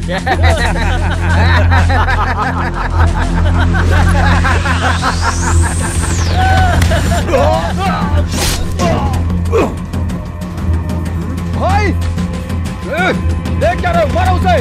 भाई देख क्या रहे हो, मारो उसे।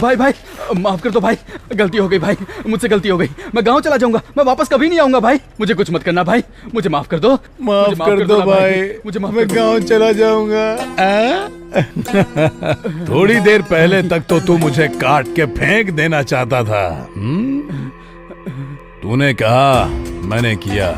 भाई भाई माफ कर दो भाई, गलती हो गई भाई, मुझसे गलती हो गई। मैं गांव चला जाऊंगा, मैं वापस कभी नहीं आऊंगा भाई। मुझे कुछ मत करना भाई, मुझे माफ कर दो। माफ कर दो भाई, मुझे माफ मैं गांव चला जाऊंगा। थोड़ी देर पहले तक तो तू मुझे काट के फेंक देना चाहता था। तूने कहा, मैंने किया।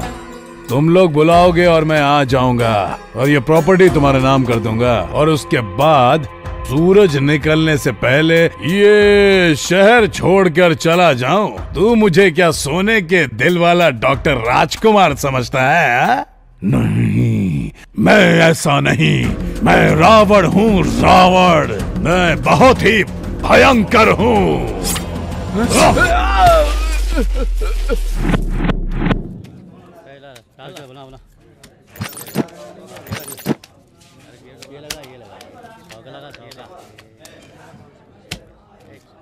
तुम लोग बुलाओगे और मैं आ जाऊंगा और ये प्रॉपर्टी तुम्हारे नाम कर दूंगा, और उसके बाद सूरज निकलने से पहले ये शहर छोड़कर चला जाऊं। तू मुझे क्या सोने के दिल वाला डॉक्टर राजकुमार समझता है? नहीं, मैं ऐसा नहीं। मैं रावण हूँ, रावण। मैं बहुत ही भयंकर हूँ।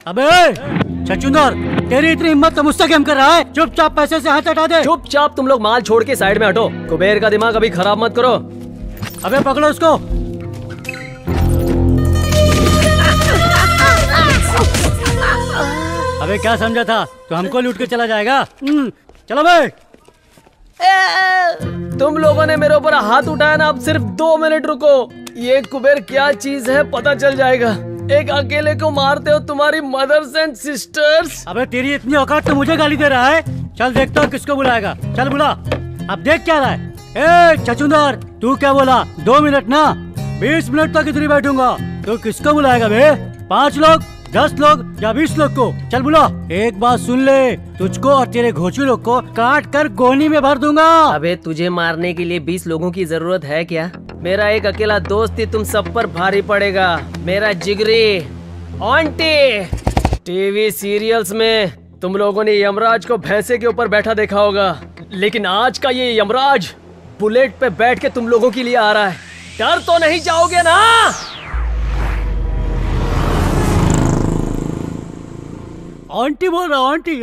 अबे छछूंदर, तेरी इतनी हिम्मत तो मुझसे कैम कर रहा है? चुपचाप पैसे से हाथ हटा दे। चुपचाप तुम लोग माल छोड़ के साइड में हटो। कुबेर का दिमाग अभी खराब मत करो। अबे पकड़ो उसको। अबे क्या समझा था, तो हमको लूट के चला जाएगा? चलो भाई। तुम लोगों ने मेरे ऊपर हाथ उठाया ना, अब सिर्फ 2 मिनट रुको। ये कुबेर क्या चीज है पता चल जाएगा। एक अकेले को मारते हो तुम्हारी मदर्स एंड सिस्टर्स। अबे तेरी इतनी औकात तो मुझे गाली दे रहा है। चल देखता हूँ किसको बुलाएगा। चल बुला। अब देख क्या रहा है। ए छछूंदर, तू क्या बोला? 2 मिनट ना, 20 मिनट तक इधर ही बैठूंगा। तो किसको बुलाएगा बे? 5 लोग, 10 लोग या 20 लोग को? चल बुला। एक बात सुन ले, तुझको और तेरे घोचू लोग को काट कर गोनी में भर दूंगा। अबे तुझे मारने के लिए 20 लोगों की जरूरत है क्या? मेरा एक अकेला दोस्त ही तुम सब पर भारी पड़ेगा। मेरा जिगरी आंटी। टीवी सीरियल्स में तुम लोगों ने यमराज को भैंसे के ऊपर बैठा देखा होगा, लेकिन आज का ये यमराज बुलेट पे बैठ के तुम लोगों के लिए आ रहा है। डर तो नहीं जाओगे ना? आंटी बोल रहा हूँ, आंटी।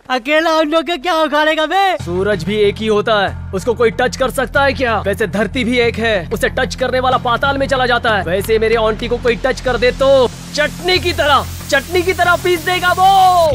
अकेला उन लोग के क्या उखाड़ेगा बे? सूरज भी एक ही होता है, उसको कोई टच कर सकता है क्या? वैसे धरती भी एक है, उसे टच करने वाला पाताल में चला जाता है। वैसे मेरे आंटी को कोई टच कर दे तो चटनी की तरह पीस देगा वो।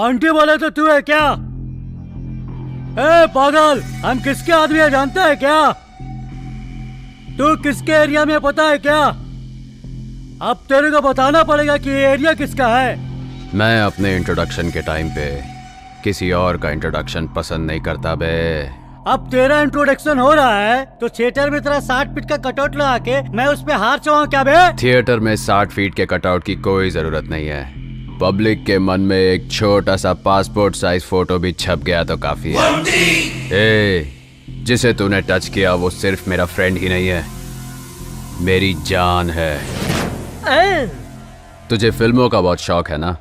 आंटी बोले तो तू है क्या? ए पागल, हम किसके आदमी है जानता है क्या? तू किसके एरिया में पता है क्या? अब तेरे को बताना पड़ेगा कि ये एरिया किसका है। मैं अपने इंट्रोडक्शन के टाइम पे किसी और का इंट्रोडक्शन पसंद नहीं करता बे। अब तेरा इंट्रोडक्शन हो रहा है तो थिएटर में तेरा 60 फीट का कटआउट लगा के मैं उस पे हार चाहूँ क्या बे? थिएटर में 60 फीट के कटआउट की कोई जरूरत नहीं है। पब्लिक के मन में एक छोटा सा पासपोर्ट साइज फोटो भी छप गया तो काफी है। ए, जिसे तूने टच किया वो सिर्फ मेरा फ्रेंड ही नहीं है, मेरी जान है। तुझे फिल्मों का बहुत शौक है ना?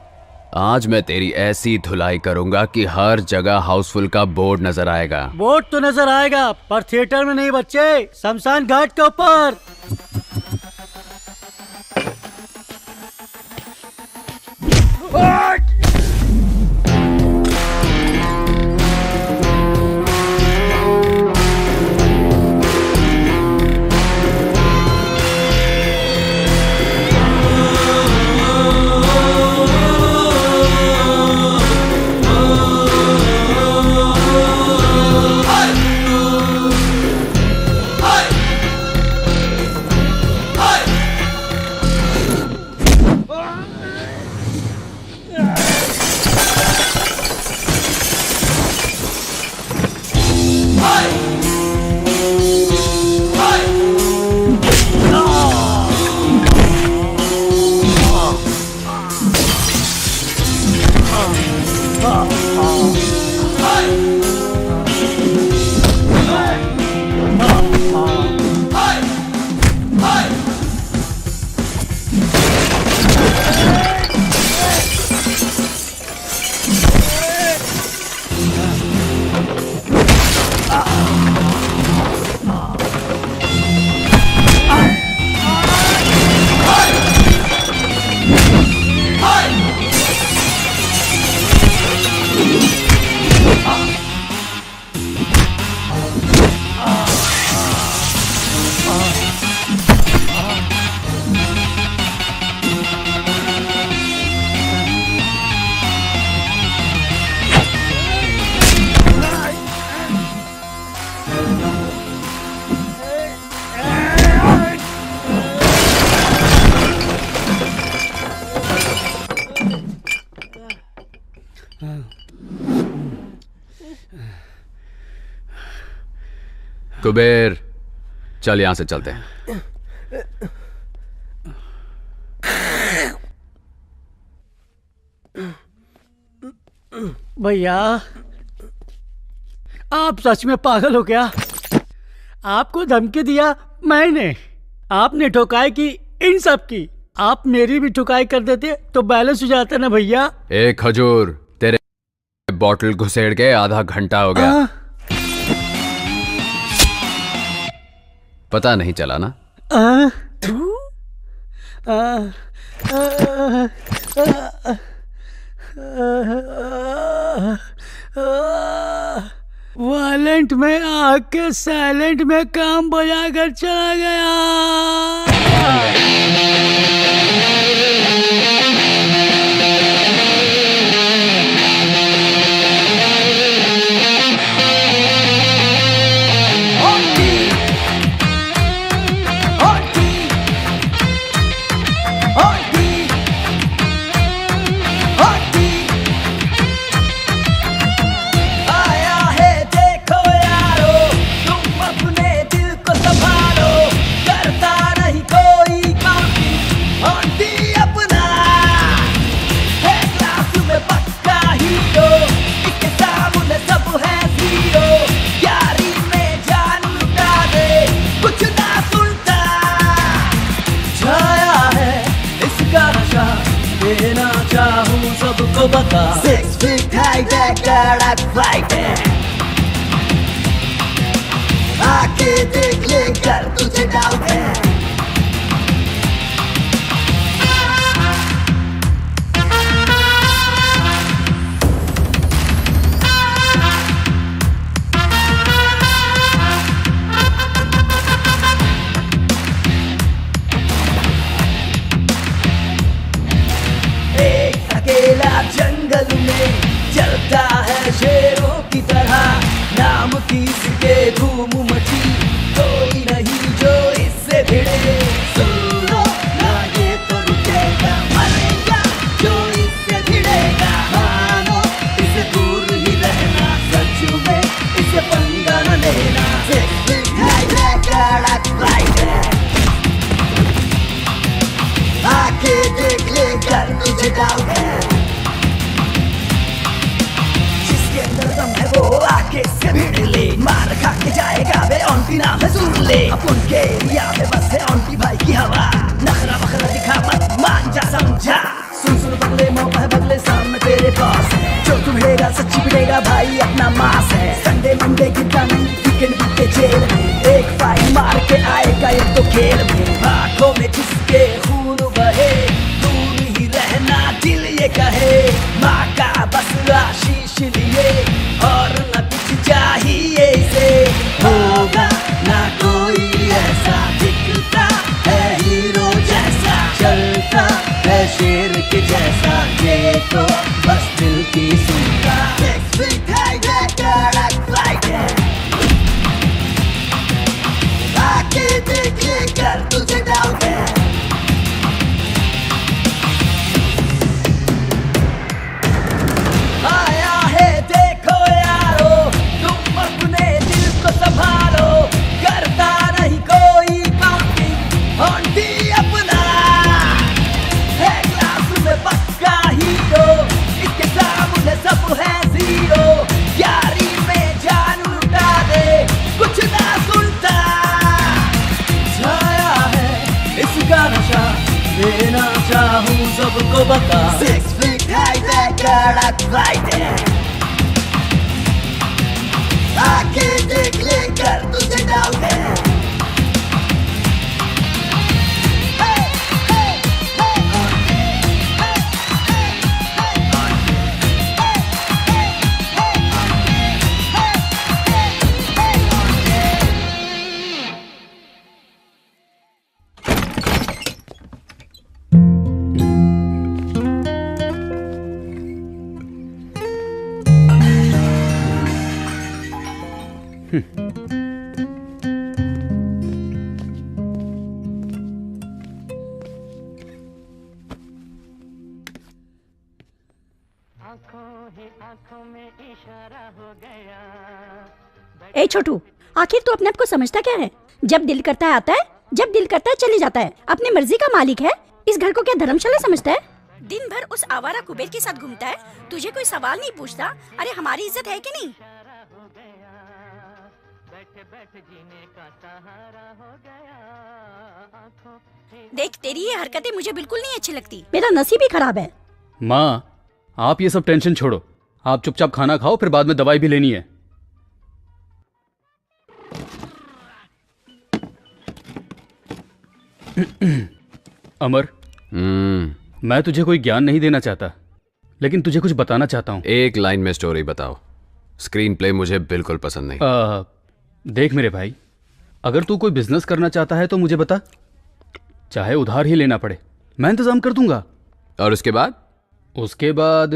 आज मैं तेरी ऐसी धुलाई करूंगा कि हर जगह हाउसफुल का बोर्ड नजर आएगा। बोर्ड तो नजर आएगा पर थिएटर में नहीं बच्चे, शमशान घाट के ऊपर। कुबेर, चल यहां से चलते हैं। भैया, आप सच में पागल हो क्या? आपको धमकी दिया मैंने, आपने ठुकाई की इन सब की। आप मेरी भी ठुकाई कर देते तो बैलेंस हो जाता ना भैया। एक खजूर, तेरे बॉटल घुसेड़ के आधा घंटा हो गया। पता नहीं चला ना? वायलेंट में आके साइलेंट में काम बजा कर चला गया। बता 6 feet high that fighting आके देख ले कर तुझे डाउट है। एक अकेला जंगल में धूम मची, कोई नहीं जो इससे भिड़े। सुनो ना ये तो रुकेगा, मरेगा जो इससे भिड़ेगा। मानो इसे दूर ही रहना, सच में इसे पंगा न लेना। आके देख ले कर तुझे डाउट है, जिसके अंदर दम है वो आके से भिड़ ले। मार खा के जाएगा वे ऑन्टी नाम है सुन ले। अपन के एरिया में बस है ऑन्टी भाई की हवा, नखरा बखरा दिखा मत मान जा समझा। सुन सुन बगले मौका है बगले सामने तेरे पास है, जो तू भिड़ेगा सच्ची भिड़ेगा भाई अपना मास है। संडे मंडे गिरता नहीं वीकेंड बीते जेल में, एक फाइन मार के आएगा ये तो खेल में। आंखों में जिसके खून बहे, दूर ही रहना दिल ये कहे। माँ का बस आशीष लिए और न कुछ चाहिए इसे। होगा ना कोई ऐसा, दिखता है हीरो जैसा, चलता है शेर के जैसा, ये तो बस दिल की सुनता। आके देख ले कर तुझे डाउट है। आया है देखो यारो, तुम अपने दिल को संभालो, करता नहीं कोई काउंटिंग, ऑन्टी अपना है क्लास में पक्का हीरो, इसके सामने सब है जीरो। यारी में जान लुटा दे कुछ ना सुनता, छाया है इसका नशा, देना चाहूं सबको बता। 6 feet high that कड़क वाइट है, आके देख ले कर तुझे डाउट है। ए छोटू, आखिर तू अपने आप को समझता क्या है? जब दिल करता है आता है, जब दिल करता है चले जाता है, अपनी मर्जी का मालिक है। इस घर को क्या धर्मशाला समझता है? दिन भर उस आवारा कुबेर के साथ घूमता है, तुझे कोई सवाल नहीं पूछता। अरे हमारी इज्जत है कि नहीं? देख, तेरी ये हरकतें मुझे बिल्कुल नहीं अच्छी लगती। मेरा नसीब ही खराब है। माँ, आप ये सब टेंशन छोड़ो, आप चुपचाप खाना खाओ, फिर बाद में दवाई भी लेनी है। अमर, मैं तुझे कोई ज्ञान नहीं देना चाहता, लेकिन तुझे कुछ बताना चाहता हूँ। एक लाइन में स्टोरी बताओ, स्क्रीन प्ले मुझे बिल्कुल पसंद नहीं। देख मेरे भाई, अगर तू कोई बिजनेस करना चाहता है तो मुझे बता, चाहे उधार ही लेना पड़े, मैं इंतजाम कर दूंगा। और उसके बाद? उसके बाद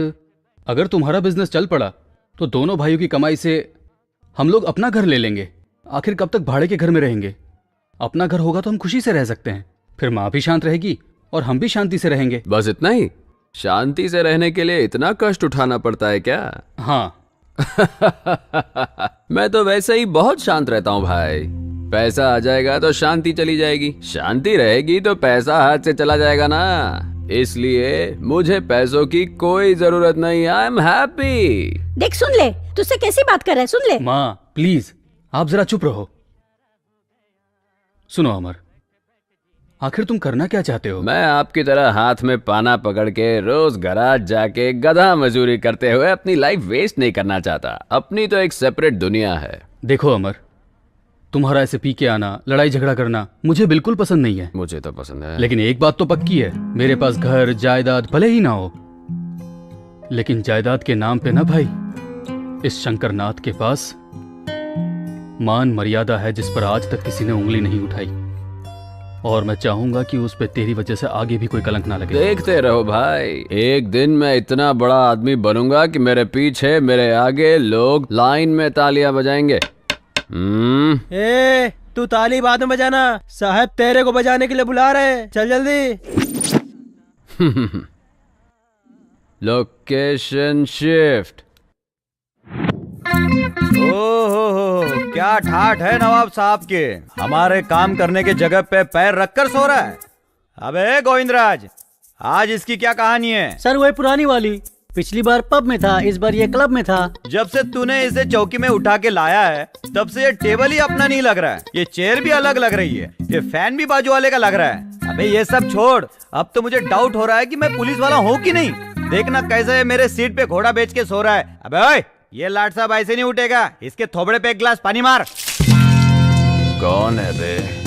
अगर तुम्हारा बिजनेस चल पड़ा तो दोनों भाइयों की कमाई से हम लोग अपना घर ले लेंगे। आखिर कब तक भाड़े के घर में रहेंगे? अपना घर होगा तो हम खुशी से रह सकते हैं, फिर माँ भी शांत रहेगी और हम भी शांति से रहेंगे। बस इतना ही? शांति से रहने के लिए इतना कष्ट उठाना पड़ता है क्या? हाँ। मैं तो वैसे ही बहुत शांत रहता हूँ भाई। पैसा आ जाएगा तो शांति चली जाएगी, शांति रहेगी तो पैसा हाथ से चला जाएगा ना। इसलिए मुझे पैसों की कोई जरूरत नहीं। I am happy. देख, सुन ले, तुझसे कैसी बात कर रहा है, सुन ले। माँ प्लीज, आप जरा चुप रहो। सुनो अमर, आखिर तुम करना क्या चाहते हो? मैं आपकी तरह हाथ में पाना पकड़ के रोज गराज जाके गधा मजदूरी करते हुए अपनी लाइफ वेस्ट नहीं करना चाहता। अपनी तो एक सेपरेट दुनिया है। देखो अमर, तुम्हारा ऐसे पी के आना, लड़ाई झगड़ा करना मुझे बिल्कुल पसंद नहीं है। मुझे तो पसंद है, लेकिन एक बात तो पक्की है, मेरे पास घर जायदाद भले ही ना हो, लेकिन जायदाद के नाम पे ना भाई, इस शंकरनाथ के पास मान मर्यादा है जिस पर आज तक किसी ने उंगली नहीं उठाई, और मैं चाहूंगा कि उस पे तेरी वजह से आगे भी कोई कलंक ना लगे। देखते रहो भाई, एक दिन मैं इतना बड़ा आदमी बनूंगा कि मेरे पीछे मेरे आगे लोग लाइन में तालियां बजाएंगे। ए, तू ताली बाद में बजाना, साहब तेरे को बजाने के लिए बुला रहे हैं, चल जल्दी। Location shift. ओहो, क्या ठाठ है नवाब साहब के, हमारे काम करने के जगह पे पैर रखकर सो रहा है। अबे गोविंदराज, आज इसकी क्या कहानी है? सर वही पुरानी वाली, पिछली बार पब में था, इस बार ये क्लब में था। जब से तूने इसे चौकी में उठा के लाया है तब से ये टेबल ही अपना नहीं लग रहा है, ये चेयर भी अलग लग रही है, ये फैन भी बाजू वाले का लग रहा है। अबे ये सब छोड़, अब तो मुझे डाउट हो रहा है कि मैं पुलिस वाला हूँ कि नहीं। देखना कैसे मेरे सीट पे घोड़ा बेच के सो रहा है। अबे ओए, ये लाट साहब ऐसे नहीं उठेगा, इसके थोबड़े पे एक गिलास पानी मार। कौन है बे?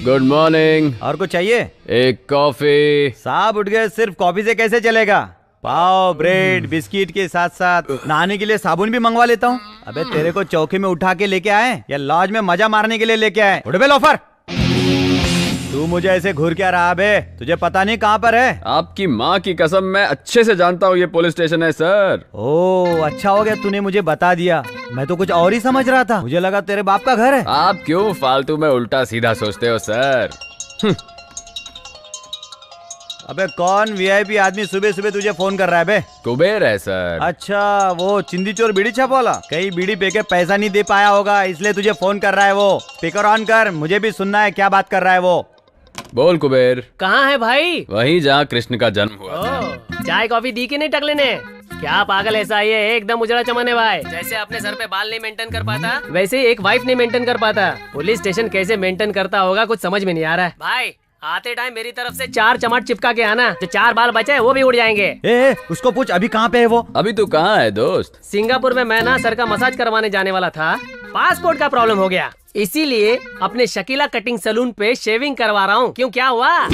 Good morning. और कुछ चाहिए? एक कॉफी। साहब उठ गए, सिर्फ कॉफी से कैसे चलेगा? पाव, ब्रेड, बिस्किट के साथ साथ नहाने के लिए साबुन भी मंगवा लेता हूँ। अबे तेरे को चौकी में उठा के लेके आए या लॉज में मजा मारने के लिए लेके आए? उठ बे लोफर, तू मुझे ऐसे घूर क्या रहा बे? तुझे पता नहीं कहाँ पर है? आपकी माँ की कसम, मैं अच्छे से जानता हूँ ये पुलिस स्टेशन है सर। ओ अच्छा हो गया तूने मुझे बता दिया, मैं तो कुछ और ही समझ रहा था, मुझे लगा तेरे बाप का घर है। आप क्यों फालतू में उल्टा सीधा सोचते हो सर? अबे कौन वीआईपी आदमी सुबह सुबह तुझे फोन कर रहा है बे? कुबेर है सर। अच्छा, वो चिंदी चोर बीड़ी छाप वाला, कहीं बीड़ी पे के पैसा नहीं दे पाया होगा इसलिए तुझे फोन कर रहा है वो। स्पीकर ऑन कर, मुझे भी सुनना है क्या बात कर रहा है वो। बोल कुबेर। कहाँ है भाई? वहीं जहाँ कृष्ण का जन्म हुआ था। चाय कॉफी दी कि नहीं टकले ने? क्या पागल ऐसा ही है, एकदम उजड़ा चमन है भाई। जैसे अपने सर पे बाल नहीं मेंटेन कर पाता, वैसे ही एक वाइफ नहीं मेंटेन कर पाता, पुलिस स्टेशन कैसे मेंटेन करता होगा कुछ समझ में नहीं आ रहा है। भाई आते टाइम मेरी तरफ से 4 चमाट चिपका के आना, जो 4 बाल बचे हैं वो भी उड़ जाएंगे। ए, उसको पूछ अभी कहाँ पे है वो? अभी तू कहाँ है दोस्त? सिंगापुर में मैं ना सर का मसाज करवाने जाने वाला था, पासपोर्ट का प्रॉब्लम हो गया, इसीलिए अपने शकीला कटिंग सैलून पे शेविंग करवा रहा हूँ। क्यों, क्या हुआ?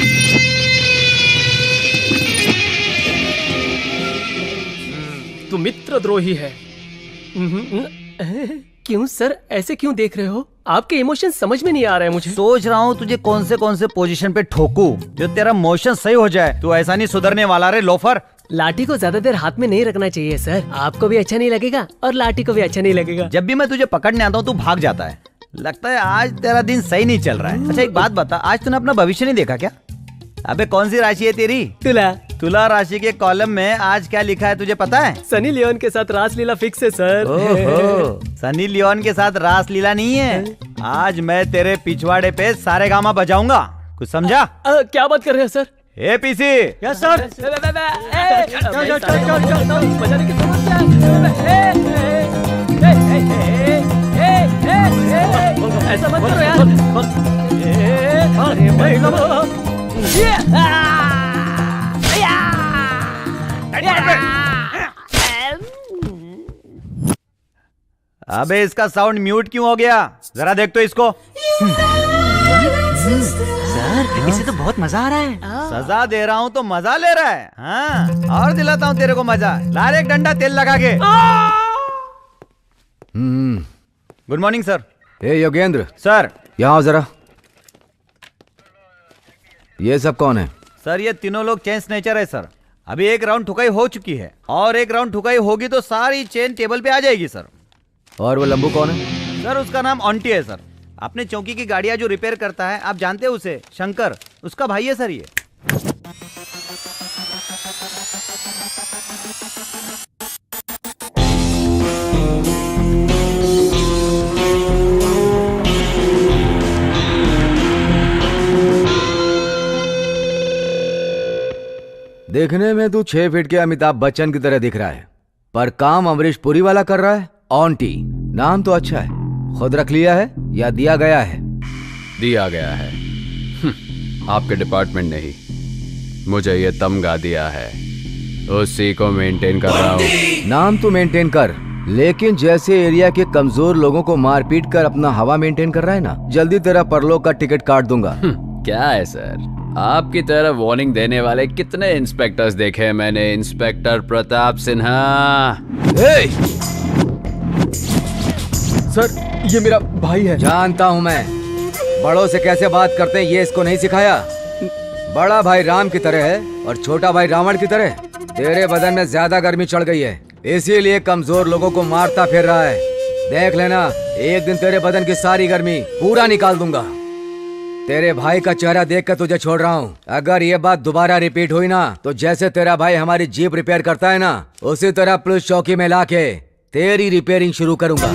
तू मित्रद्रोही है। क्यों सर, ऐसे क्यों देख रहे हो? आपके इमोशन समझ में नहीं आ रहे हैं मुझे। सोच रहा हूँ तुझे कौन से पोजीशन पे ठोकूं जो तेरा मोशन सही हो जाए। तू ऐसा नहीं सुधरने वाला रे लोफर। लाठी को ज्यादा देर हाथ में नहीं रखना चाहिए सर, आपको भी अच्छा नहीं लगेगा और लाठी को भी अच्छा नहीं लगेगा। जब भी मैं तुझे पकड़ने आता हूँ तू भाग जाता है, लगता है आज तेरा दिन सही नहीं चल रहा है। अच्छा एक बात बता, आज तूने अपना भविष्य नहीं देखा क्या? अबे कौन सी राशि है तेरी? तुला। तुला राशि के कॉलम में आज क्या लिखा है तुझे पता है? सनी लियोन के साथ रासलीला फिक्स है सर। ओहो, सनी लियोन के साथ रासलीला नहीं है, आज मैं तेरे पिछवाड़े पे सारेगामा बजाऊंगा, कुछ समझा? क्या बात कर रहे हैं सर? ए पीसी। Yes sir. बजाने की जरूरत क्या है? ऐसा मत करो अबे इसका साउंड म्यूट क्यों हो गया? जरा देख तो इसको। सर इसे तो बहुत मजा आ रहा है। सजा दे रहा हूँ तो मजा ले रहा है? हाँ, और दिलाता हूँ तेरे को मजा। ला रे एक डंडा तेल लगा के। Good morning sir. ए योगेंद्र, सर यहाँ आओ जरा। ये सब कौन है? सर ये तीनों लोग चेन स्नेचर है सर। अभी एक राउंड ठुकाई हो चुकी है और एक राउंड ठुकाई होगी तो सारी चेन टेबल पे आ जाएगी सर। और वो लंबू कौन है? सर उसका नाम ऑन्टी है सर। अपने चौकी की गाड़ियां जो रिपेयर करता है, आप जानते हैं उसे, शंकर, उसका भाई है सर ये। देखने में तू 6 फीट के अमिताभ बच्चन की तरह दिख रहा है, पर काम अमरीश पुरी वाला कर रहा है। ऑन्टी नाम तो अच्छा है, खुद रख लिया है या दिया गया है? दिया गया है। आपके डिपार्टमेंट ने ही मुझे ये तमगा दिया है, उसी को मेंटेन कर रहा हूँ। नाम तो मेंटेन कर, लेकिन जैसे एरिया के कमजोर लोगों को मार पीट कर अपना हवा मेंटेन कर रहा है ना, जल्दी तेरा परलोक का टिकट काट दूंगा। क्या है सर, आपकी तरह वार्निंग देने वाले कितने इंस्पेक्टर्स देखे हैं मैंने। इंस्पेक्टर प्रताप सिन्हा। सर ये मेरा भाई है। जानता हूँ मैं, बड़ों से कैसे बात करते हैं ये इसको नहीं सिखाया। बड़ा भाई राम की तरह है और छोटा भाई रावण की तरह। तेरे बदन में ज्यादा गर्मी चढ़ गई है, इसीलिए कमजोर लोगों को मारता फिर रहा है। देख लेना, एक दिन तेरे बदन की सारी गर्मी पूरा निकाल दूंगा। तेरे भाई का चेहरा देखकर तुझे छोड़ रहा हूँ। अगर ये बात दोबारा रिपीट हुई ना, तो जैसे तेरा भाई हमारी जीप रिपेयर करता है ना, उसी तरह पुलिस चौकी में लाके तेरी रिपेयरिंग शुरू करूंगा।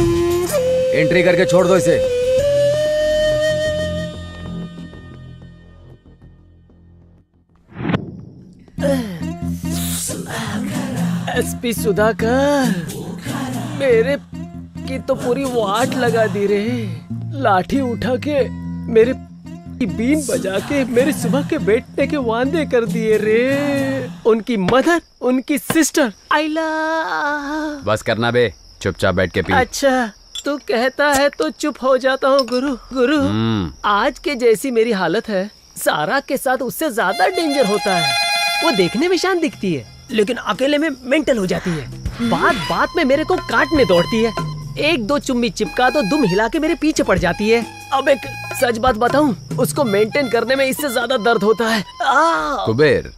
एंट्री करके छोड़ दो इसे। एसपी सुधाकर, मेरे की तो पूरी वाट लगा दी रे। लाठी उठा के मेरे बीन बजा के मेरे सुबह के बैठने के वादे कर दिए रे। उनकी मदर, उनकी सिस्टर, आइला। बस करना बे, चुपचाप बैठ के पी। अच्छा, तू कहता है तो चुप हो जाता हूँ गुरु। गुरु, आज के जैसी मेरी हालत है, सारा के साथ उससे ज्यादा डेंजर होता है। वो देखने में शांत दिखती है, लेकिन अकेले में मेंटल हो जाती है। बात बात में मेरे को काटने दौड़ती है। एक दो चुम्मी चिपका तो दुम हिला के मेरे पीछे पड़ जाती है। अब एक सच बात बताऊं, उसको मेंटेन करने में इससे ज्यादा दर्द होता है। कुबेर,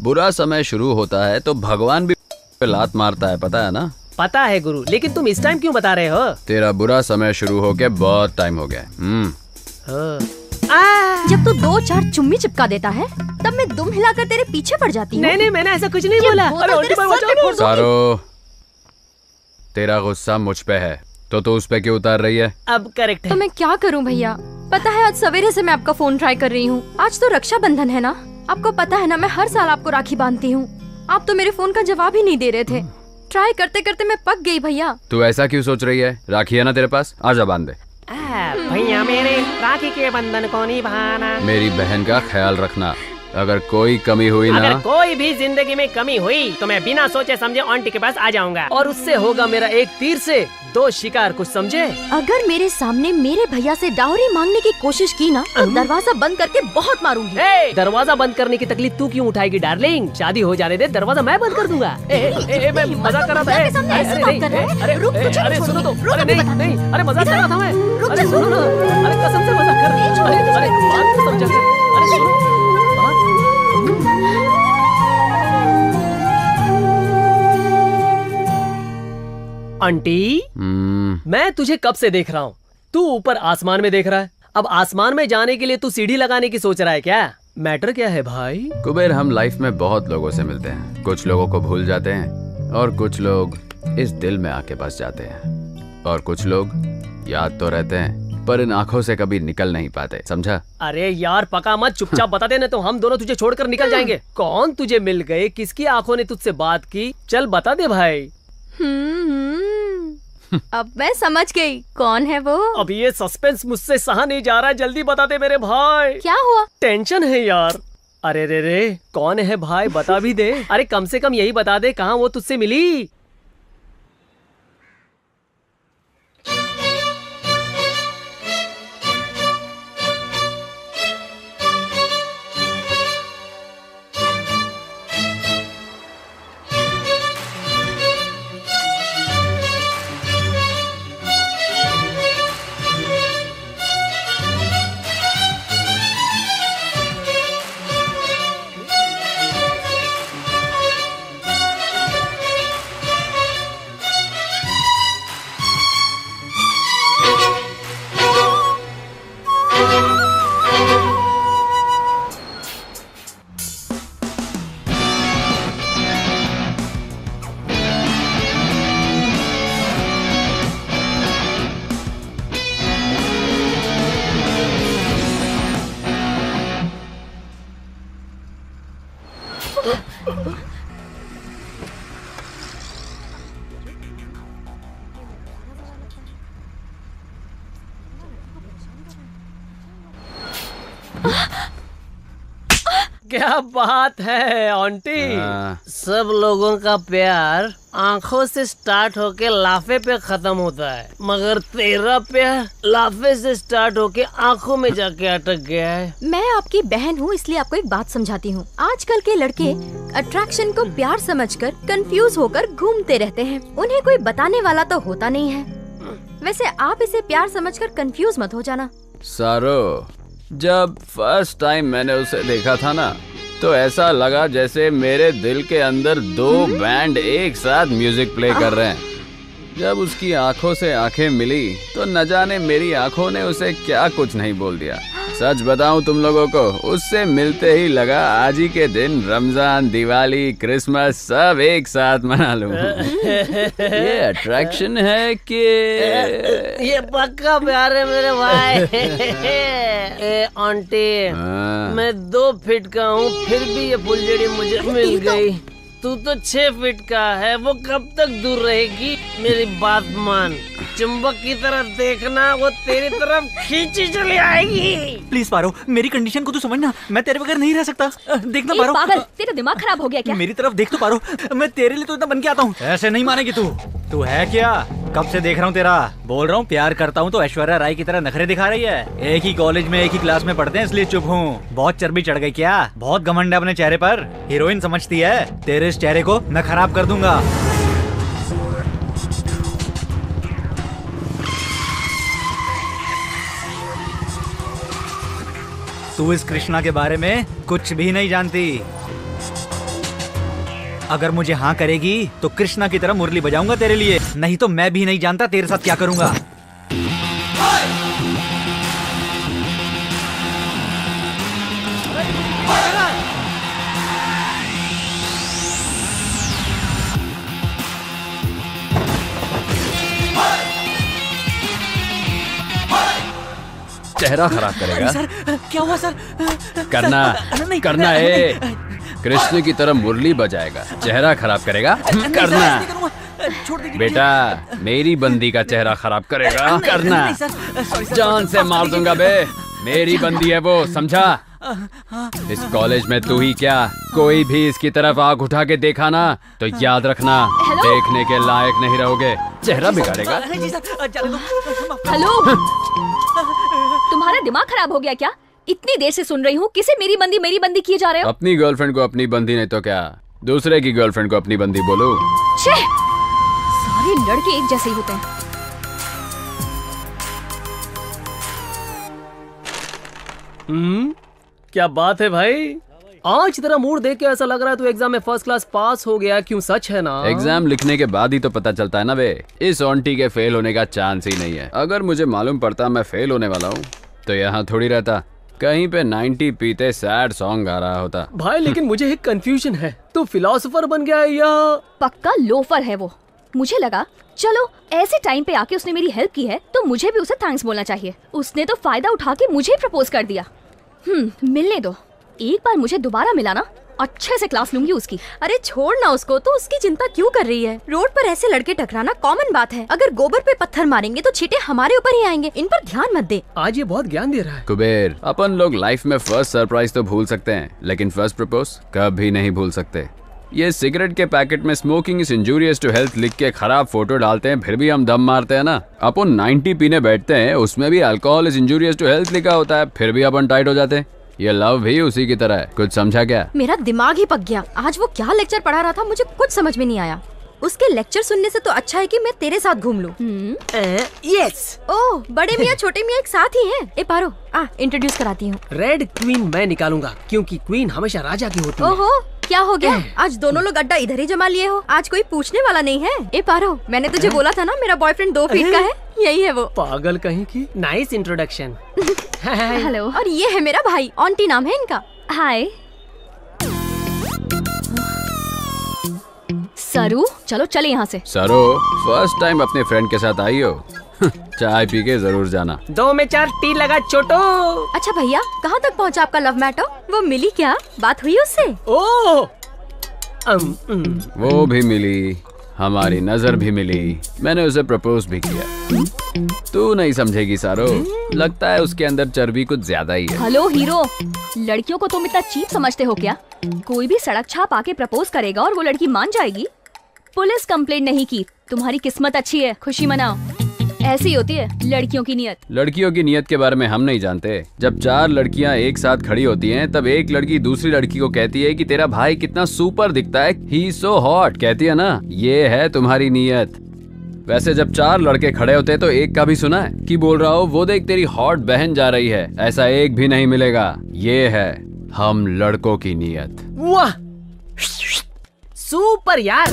बुरा समय शुरू होता है तो भगवान भी लात मारता है, पता है ना? पता है गुरु, लेकिन तुम इस टाइम क्यों बता रहे हो? तेरा बुरा समय शुरू होके बहुत टाइम हो गया। जब तू 2-4 चुम्मी चिपका देता है, तब मैं दुम हिलाकर तेरे पीछे पड़ जाती हूँ। नहीं, मैंने ऐसा कुछ नहीं बोला। सारो, तेरा गुस्सा मुझ पे है तो तू उस पे क्यों उतार रही है? अब करेक्ट है। तो मैं क्या करूं भैया? पता है आज सवेरे से मैं आपका फोन ट्राई कर रही हूँ। आज तो रक्षाबंधन है ना, आपको पता है ना मैं हर साल आपको राखी बांधती हूँ। आप तो मेरे फोन का जवाब ही नहीं दे रहे थे। ट्राई करते करते मैं पक गई भैया। तू ऐसा क्यों सोच रही है? राखी है ना तेरे पास, आजा बांध दे। भैया मेरे राखी के बंधन को निभाना। मेरी बहन का ख्याल रखना, अगर कोई कमी हुई ना, अगर कोई भी जिंदगी में कमी हुई तो मैं बिना सोचे समझे आंटी के पास आ जाऊंगा, और उससे होगा मेरा एक तीर से 2 शिकार, कुछ समझे? अगर मेरे सामने मेरे भैया से डाउरी मांगने की कोशिश की ना, तो दरवाजा बंद करके बहुत मारूंगी। दरवाजा बंद करने की तकलीफ तू क्यों उठाएगी डार्लिंग? शादी हो जाने दे, दरवाजा मैं बंद कर दूंगा। मैं मजाक कर रहा था। अरे सुनो तो, अरे नहीं, अरे मजाक कर रहा था मैं। अरे सुनो ना, अरे कसम से मजाक कर रहा हूं। अरे बात को समझा कर। अरे सुनो, आंटी, मैं तुझे कब से देख रहा हूँ। तू ऊपर आसमान में देख रहा है। अब आसमान में जाने के लिए तू सीढ़ी लगाने की सोच रहा है क्या? मैटर क्या है भाई? कुबेर, हम लाइफ में बहुत लोगों से मिलते हैं। कुछ लोगों को भूल जाते हैं और कुछ लोग इस दिल में आके बस जाते हैं, और कुछ लोग याद तो रहते हैं पर इन आंखों से कभी निकल नहीं पाते, समझा? अरे यार पका मत, चुपचाप बता दे, नहीं तो हम दोनों तुझे छोड़कर निकल जाएंगे। कौन तुझे मिल गए? किसकी आंखों ने तुझसे बात की? चल बता दे भाई। अब मैं समझ गई कौन है वो। अब ये सस्पेंस मुझसे सहा नहीं जा रहा है, जल्दी बता दे मेरे भाई। क्या हुआ? टेंशन है यार। अरे रे कौन है भाई, बता भी दे। अरे कम से कम यही बता दे, कहाँ वो तुझसे मिली? क्या बात है आंटी। सब लोगों का प्यार आंखों से स्टार्ट होके लाफे पे खत्म होता है, मगर तेरा प्यार लाफे से स्टार्ट होके आंखों में जाके अटक गया है। मैं आपकी बहन हूँ, इसलिए आपको एक बात समझाती हूँ। आजकल के लड़के अट्रैक्शन को प्यार समझकर कंफ्यूज होकर घूमते रहते हैं। उन्हें कोई बताने वाला तो होता नहीं है। वैसे आप इसे प्यार समझकर कंफ्यूज मत हो जाना। सारो, जब फर्स्ट टाइम मैंने उसे देखा था ना, तो ऐसा लगा जैसे मेरे दिल के अंदर दो बैंड एक साथ म्यूजिक प्ले कर रहे हैं। जब उसकी आंखों से आंखें मिली तो न जाने मेरी आंखों ने उसे क्या कुछ नहीं बोल दिया। सच बताऊं तुम लोगों को, उससे मिलते ही लगा आज ही के दिन रमजान, दिवाली, क्रिसमस सब एक साथ मना लूं। ये अट्रैक्शन है कि ये पक्का प्यार है मेरे भाई। ए आंटी, मैं 2 फीट का हूँ फिर भी ये फुलझड़ी मुझे मिल गई। तू तो 6 फीट का है, वो कब तक दूर रहेगी? मेरी बात मान, चुंबक की तरफ देखना, वो तेरी तरफ खींची चली आएगी। प्लीज पारो, मेरी कंडीशन को तू समझना, मैं तेरे बगैर नहीं रह सकता। देखना पारो, पागल, तेरा दिमाग खराब हो गया क्या? मेरी तरफ देख तो पारो, मैं तेरे लिए तो इतना बन के आता हूँ। ऐसे नहीं मानेगी तू है क्या? कब से देख रहा हूँ तेरा, बोल रहा हूँ प्यार करता हूँ तो ऐश्वर्या राय की तरह नखरे दिखा रही है। एक ही कॉलेज में एक ही क्लास में पढ़ते हैं इसलिए चुप हूँ। बहुत चर्बी चढ़ गई क्या? बहुत घमंड है अपने चेहरे पर, हीरोइन समझती है। तेरे इस चेहरे को मैं खराब कर दूंगा। तू इस कृष्णा के बारे में कुछ भी नहीं जानती। अगर मुझे हाँ करेगी तो कृष्णा की तरह मुरली बजाऊंगा तेरे लिए, नहीं तो मैं भी नहीं जानता तेरे साथ क्या करूंगा। चेहरा खराब करेगा। सर क्या हुआ सर? करना है। कृष्ण की तरह मुरली बजाएगा, चेहरा खराब करेगा। करना बेटा, मेरी बंदी का चेहरा खराब करेगा। करना, जान से मार दूंगा बे। मेरी बंदी है वो, समझा? इस कॉलेज में तू ही क्या, कोई भी इसकी तरफ आंख उठा के देखा ना तो याद रखना, देखने के लायक नहीं रहोगे। चेहरा बिगाड़ेगा। हेलो, तुम्हारा दिमाग खराब हो गया क्या? इतनी देर से सुन रही हूँ, किसे मेरी बंदी किए जा रहे हो? अपनी गर्लफ्रेंड को अपनी बंदी नहीं तो क्या, दूसरे की गर्लफ्रेंड को अपनी बंदी बोलो। छे, सारे लड़के एक जैसे ही होते हैं। क्या बात है भाई, आज तेरा मूड देख के ऐसा लग रहा है तू एग्जाम में फर्स्ट क्लास पास हो गया। क्यों, सच है ना? एग्जाम लिखने के बाद ही तो पता चलता है ना बे। इस ऑन्टी के फेल होने का चांस ही नहीं है। अगर मुझे मालूम पड़ता मैं फेल होने वाला हूँ तो यहाँ थोड़ी रहता, कहीं पे 90 पीते सैड सॉन्ग गा रहा होता। भाई लेकिन मुझे एक कंफ्यूजन है, तू फिलोसोफर बन गया है या? पक्का लोफर है वो। मुझे लगा चलो ऐसे टाइम पे आके उसने मेरी हेल्प की है तो मुझे भी उसे थैंक्स बोलना चाहिए। उसने तो फायदा उठा के मुझे प्रपोज कर दिया। मिलने दो, एक बार मुझे दोबारा मिला ना, अच्छे से क्लास लूंगी उसकी। अरे छोड़ ना उसको, तो उसकी चिंता क्यों कर रही है? रोड पर ऐसे लड़के टकराना कॉमन बात है। अगर गोबर पे पत्थर मारेंगे तो छींटे हमारे ऊपर ही आएंगे। इन पर ध्यान मत दे। आज ये बहुत ज्ञान दे रहा है। कुबेर, अपन लोग लाइफ में फर्स्ट सरप्राइज तो भूल सकते हैं लेकिन फर्स्ट प्रपोज कभी नहीं भूल सकते। ये सिगरेट के पैकेट में smoking is injurious to health लिख के खराब फोटो डालते हैं, फिर भी हम दम मारते हैं ना। अपन 90 पीने बैठते हैं, उसमें भी alcohol is injurious to health लिखा होता है, फिर भी अपन टाइट हो जाते हैं। ये लव भी उसी की तरह है। कुछ समझा क्या? मेरा दिमाग ही पक गया। आज वो क्या लेक्चर पढ़ा रहा था, मुझे कुछ समझ में नहीं आया। उसके लेक्चर सुनने से तो अच्छा है कि मैं तेरे साथ घूम लूं। यस। ओह, बड़े मियाँ छोटे मियाँ एक साथ ही हैं। ए पारो, इंट्रोड्यूस कराती हूँ। रेड क्वीन मैं निकालूंगा क्योंकि क्वीन हमेशा राजा की होती है। ओहो, क्या हो गया? आज दोनों लोग अड्डा इधर ही जमा लिए हो। आज कोई पूछने वाला नहीं है। ए पारो, मैंने तुझे बोला था ना मेरा बॉयफ्रेंड 2 फीट का है। यही है वो। पागल कहीं की। Nice introduction. हेलो। और ये है मेरा भाई, ऑन्टी नाम है इनका। हाय सरू, चलो चले यहाँ से। सरो, फर्स्ट टाइम अपने फ्रेंड के साथ आई हो, चाय पी के जरूर जाना। 2 में 4 टी लगा छोटो। अच्छा भैया, कहाँ तक पहुँचा आपका लव मैटर? वो मिली क्या? बात हुई उससे? ओह, वो भी मिली, हमारी नजर भी मिली, मैंने उसे प्रपोज भी किया। तू नहीं समझेगी सारो, लगता है उसके अंदर चर्बी कुछ ज्यादा ही है। हेलो हीरो, लड़कियों को तुम इतना चीप समझते हो क्या? कोई भी सड़क छाप आके प्रपोज करेगा और वो लड़की मान जाएगी? पुलिस कंप्लेंट नहीं की, तुम्हारी किस्मत अच्छी है, खुशी मनाओ। ऐसी होती है लड़कियों की नियत। लड़कियों की नियत के बारे में हम नहीं जानते। जब 4 लड़कियां एक साथ खड़ी होती हैं, तब एक लड़की दूसरी लड़की को कहती है कि तेरा भाई कितना सुपर दिखता है, ही सो हॉट, कहती है ना, ये है तुम्हारी नियत। वैसे जब 4 लड़के खड़े होते तो एक का भी सुना है कि बोल रहा हो वो देख तेरी हॉट बहन जा रही है? ऐसा एक भी नहीं मिलेगा। ये है हम लड़कों की नीयत। वाह, सुपर यार।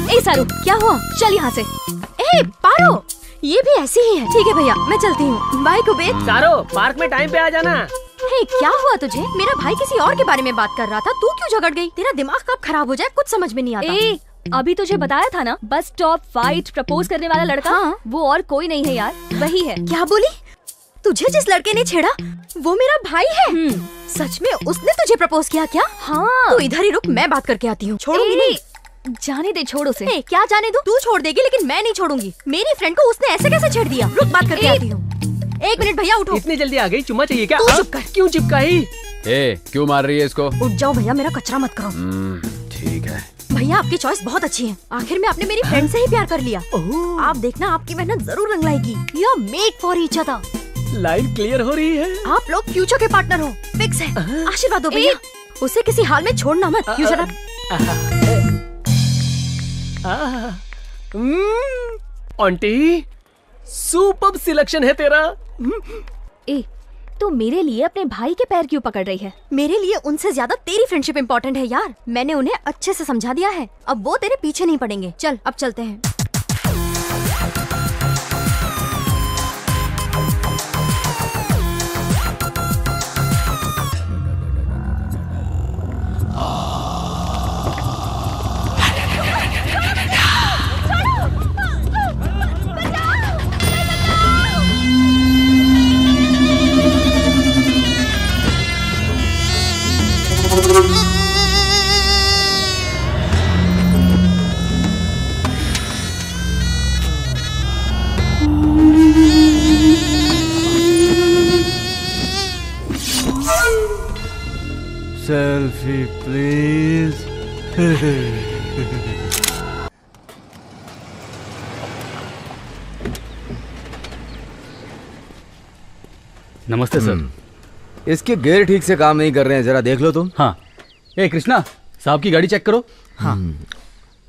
ए सारू, क्या हुआ? चल यहाँ से। ए पारो, ये भी ऐसी ही है। ठीक है भैया, मैं चलती हूँ। बाय कुबेर। सारो, पार्क में टाइम पे आ जाना। हे, क्या हुआ तुझे? मेरा भाई किसी और के बारे में बात कर रहा था, तू क्यों झगड़ गई? तेरा दिमाग कब खराब हो जाए कुछ समझ में नहीं आता। ए, अभी तुझे बताया था ना, बस स्टॉप फाइट प्रपोज करने वाला लड़का। हाँ? वो और कोई नहीं है यार, वही है। क्या बोली? तुझे जिस लड़के ने छेड़ा वो मेरा भाई है? सच में उसने तुझे प्रपोज किया क्या? हाँ। तू इधर ही रुक, मैं बात करके आती हूँ। छोड़ूंगी नहीं। जाने दे, छोड़ उसे। क्या जाने दूं? तू छोड़ देगी लेकिन मैं नहीं छोड़ूंगी। मेरी फ्रेंड को उसने ऐसे कैसे छेड़ दिया? रुक, बात करके आती हूँ। 1 मिनट भैया, उठो। इतनी जल्दी आ गई? चुम्मा चाहिए क्या? तू चुप कर। क्यों चिपकाई? ए, क्यों मार रही है इसको? उठ जाओ भैया, मेरा कचरा मत करो। ठीक है। भैया आपकी चॉइस बहुत अच्छी है। आखिर में आपने मेरी फ्रेंड से ही प्यार कर लिया। आप देखना, आपकी मेहनत जरूर रंग लाएगी। You are made for each other. Line clear हो रही है। आप लोग फ्यूचर के पार्टनर हो, फिक्स है। आशीर्वाद दो भैया। उसे किसी हाल में छोड़ना मत। You shut up. Aunty, super selection है तेरा। ए, तो मेरे लिए अपने भाई के पैर क्यों पकड़ रही है? मेरे लिए उनसे ज्यादा तेरी फ्रेंडशिप इम्पोर्टेंट है यार। मैंने उन्हें अच्छे से समझा दिया है, अब वो तेरे पीछे नहीं पड़ेंगे। चल, अब चलते हैं। Selfie please. नमस्ते सर। इसके गियर ठीक से काम नहीं कर रहे हैं, जरा देख लो तुम। हाँ। ए कृष्णा, साहब की गाड़ी चेक करो। हाँ।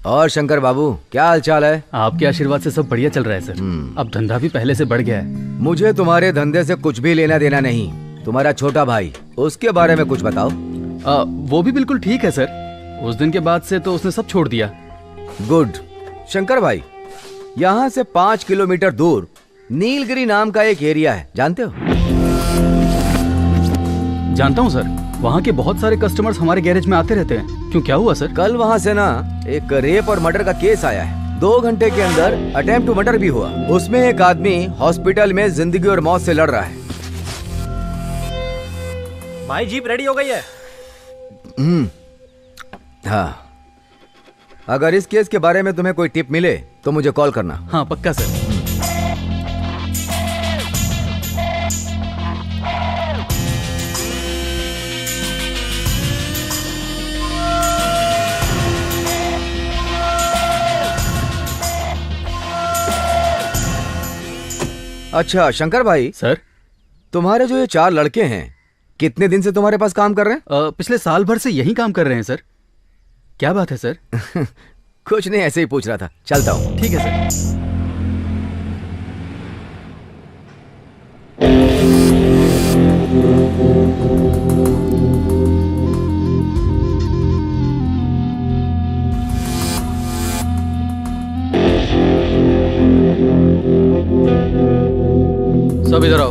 और शंकर बाबू, क्या हाल चाल है? आपके आशीर्वाद से सब बढ़िया चल रहा है सर। अब धंधा भी पहले से बढ़ गया है। मुझे तुम्हारे धंधे से कुछ भी लेना देना नहीं। तुम्हारा छोटा भाई, उसके बारे में कुछ बताओ। वो भी बिल्कुल ठीक है सर। उस दिन के बाद से तो उसने सब छोड़ दिया। गुड। शंकर भाई, यहाँ से 5 किलोमीटर दूर नीलगिरी नाम का एक एरिया है, जानते हो? जानता हूँ सर। वहाँ के बहुत सारे कस्टमर्स हमारे गैरेज में आते रहते हैं। क्यों, क्या हुआ सर? कल वहाँ से ना एक रेप और मर्डर का केस आया है। 2 घंटे के अंदर अटेम्प्ट टू मर्डर भी हुआ। उसमें एक आदमी हॉस्पिटल में जिंदगी और मौत से लड़ रहा है। भाई जीप रेडी हो गई है। हाँ, अगर इस केस के बारे में तुम्हें कोई टिप मिले तो मुझे कॉल करना। हाँ पक्का सर। अच्छा शंकर भाई, सर तुम्हारे जो ये 4 लड़के हैं, कितने दिन से तुम्हारे पास काम कर रहे हैं? पिछले साल भर से यही काम कर रहे हैं सर। क्या बात है सर? कुछ नहीं, ऐसे ही पूछ रहा था। चलता हूँ। ठीक है सर। सब इधर आओ।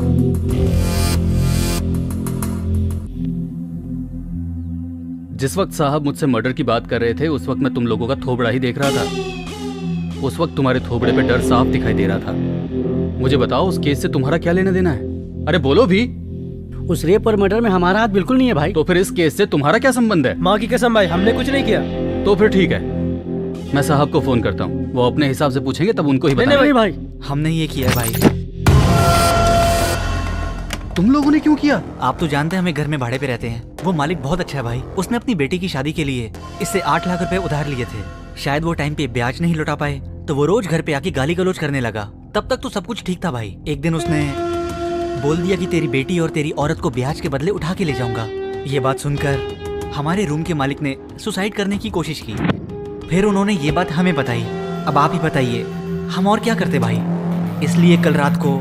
जिस वक्त साहब मुझसे मर्डर की बात कर रहे थे, उस वक्त मैं तुम लोगों का थोबड़ा ही देख रहा था। उस वक्त तुम्हारे थोबड़े पे डर साफ दिखाई दे रहा था। मुझे बताओ, उस केस से तुम्हारा क्या लेना देना है? अरे बोलो भी। उस रेप और मर्डर में हमारा हाथ बिल्कुल नहीं है भाई। तो फिर इस केस से तुम्हारा क्या संबंध है? माँ की कसम भाई, हमने कुछ नहीं किया। तो फिर ठीक है, मैं साहब को फोन करता हूँ। वो अपने हिसाब से पूछेंगे, तब उनको ही बताएंगे। नहीं भाई, हमने ये किया है भाई। तुम लोगों ने क्यों किया? आप तो जानते हैं हमें घर में भाड़े पे रहते हैं। वो मालिक बहुत अच्छा है भाई। उसने अपनी बेटी की शादी के लिए इससे 8 लाख रुपए उधार लिए थे। शायद वो टाइम पे ब्याज नहीं लौटा पाए, तो वो रोज घर पे आके गाली गलौज करने लगा। तब तक तो सब कुछ ठीक था भाई। एक दिन उसने बोल दिया कि तेरी बेटी और तेरी औरत को ब्याज के बदले उठा के ले जाऊंगा। ये बात सुनकर हमारे रूम के मालिक ने सुसाइड करने की कोशिश की। फिर उन्होंने ये बात हमें बताई। अब आप ही बताइए, हम और क्या करते भाई? इसलिए कल रात को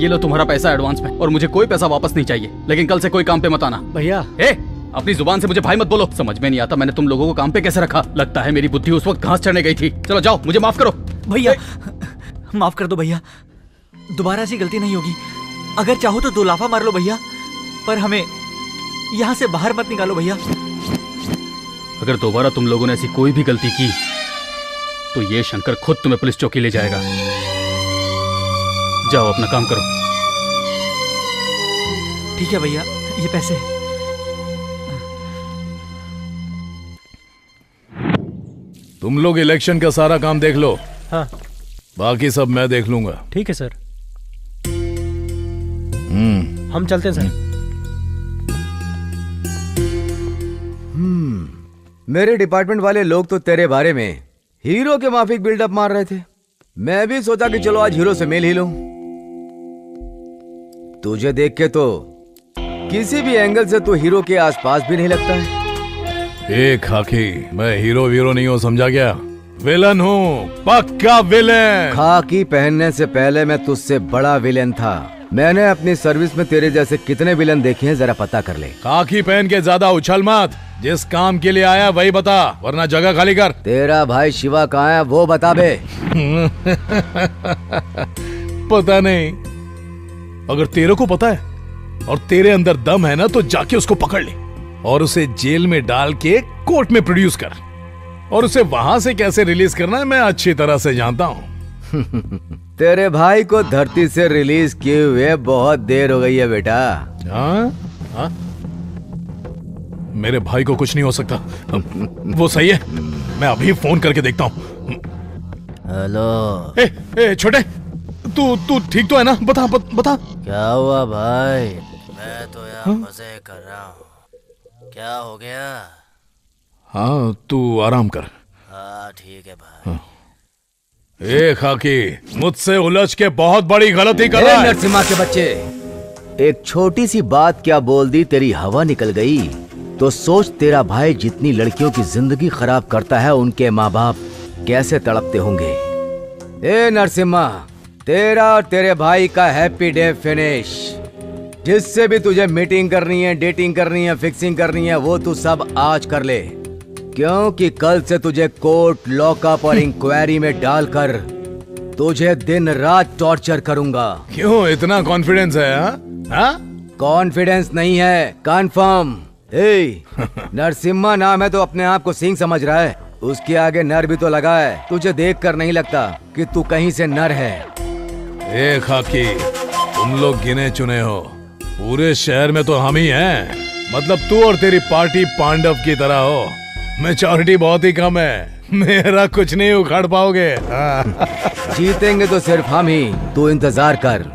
ये लो तुम्हारा पैसा एडवांस में, और मुझे कोई पैसा वापस नहीं चाहिए, लेकिन कल से कोई काम पे मत आना। भैया अपनी जुबान से मुझे भाई मत बोलो। समझ में नहीं आता मैंने तुम लोगों को काम पे कैसे रखा। लगता है मेरी बुद्धि उस वक्त घास चढ़ने गई थी। चलो जाओ, मुझे माफ करो। भैया माफ कर दो भैया, दोबारा ऐसी गलती नहीं होगी। अगर चाहो तो 2 लाफा मार लो भैया, पर हमें यहाँ से बाहर मत निकालो भैया। अगर दोबारा तुम लोगों ने ऐसी कोई भी गलती की तो ये शंकर खुद तुम्हें पुलिस चौकी ले जाएगा। जाओ अपना काम करो। ठीक है भैया, ये पैसे। तुम लोग इलेक्शन का सारा काम देख लो। हाँ बाकी सब मैं देख लूंगा। ठीक है सर। हम चलते हैं सर। मेरे डिपार्टमेंट वाले लोग तो तेरे बारे में हीरो के माफिक बिल्डअप मार रहे थे। मैं भी सोचा कि चलो आज हीरो से मिल ही लूं। तुझे देख के तो किसी भी एंगल से तू हीरो के आसपास भी नहीं लगता है। खाकी, मैं हीरो वीरो नहीं हूँ, समझा क्या? विलन हूँ, पक्का विलन। खाकी पहनने से पहले मैं तुझसे बड़ा विलन था। मैंने अपनी सर्विस में तेरे जैसे कितने विलन देखे हैं, जरा पता कर ले। खाकी पहन के ज्यादा उछल मत। जिस काम के लिए आया वही बता, वरना जगह खाली कर। तेरा भाई शिवा कहाँ है वो बता बे। पता नहीं। अगर तेरे को पता है और तेरे अंदर दम है ना, तो जाके उसको पकड़ ले और उसे जेल में डाल के कोर्ट में प्रोड्यूस कर, और उसे वहां से कैसे रिलीज करना है मैं अच्छी तरह से जानता हूँ। तेरे भाई को धरती से रिलीज किए हुए बहुत देर हो गई है बेटा। हाँ? मेरे भाई को कुछ नहीं हो सकता। वो सही है, मैं अभी फोन करके देखता हूँ। हेलो छोटे, तू ठीक तो है ना? बता। क्या हुआ भाई? मैं तो यहाँ मजे कर रहा हूँ। क्या हो गया? हाँ तू आराम कर। हाँ ठीक है भाई। खाकी, मुझसे उलझ के बहुत बड़ी गलती कर रहा है। नरसिम्हा के बच्चे, एक छोटी सी बात क्या बोल दी, तेरी हवा निकल गई। तो सोच तेरा भाई जितनी लड़कियों की जिंदगी खराब करता है, उनके माँ बाप कैसे तड़पते होंगे। नरसिम्हा, तेरा और तेरे भाई का हैप्पी डे फिनिश। जिससे भी तुझे मीटिंग करनी है, डेटिंग करनी है, फिक्सिंग करनी है, वो तू सब आज कर ले, क्योंकि कल से तुझे कोर्ट, लॉकअप और इंक्वायरी में डालकर तुझे दिन रात टॉर्चर करूंगा। क्यों इतना कॉन्फिडेंस है? हाँ? कॉन्फिडेंस नहीं है, कंफर्म। नरसिम्हा नाम है तो अपने आप को सिंह समझ रहा है। उसके आगे नर भी तो लगा है। तुझे देखकर नहीं लगता कि तू कहीं से नर है। खाकी, तुम लोग गिने चुने हो। पूरे शहर में तो हम ही हैं। मतलब तू और तेरी पार्टी पांडव की तरह हो। मैच्योरिटी बहुत ही कम है, मेरा कुछ नहीं उखाड़ पाओगे। जीतेंगे तो सिर्फ हम ही, तू इंतजार कर।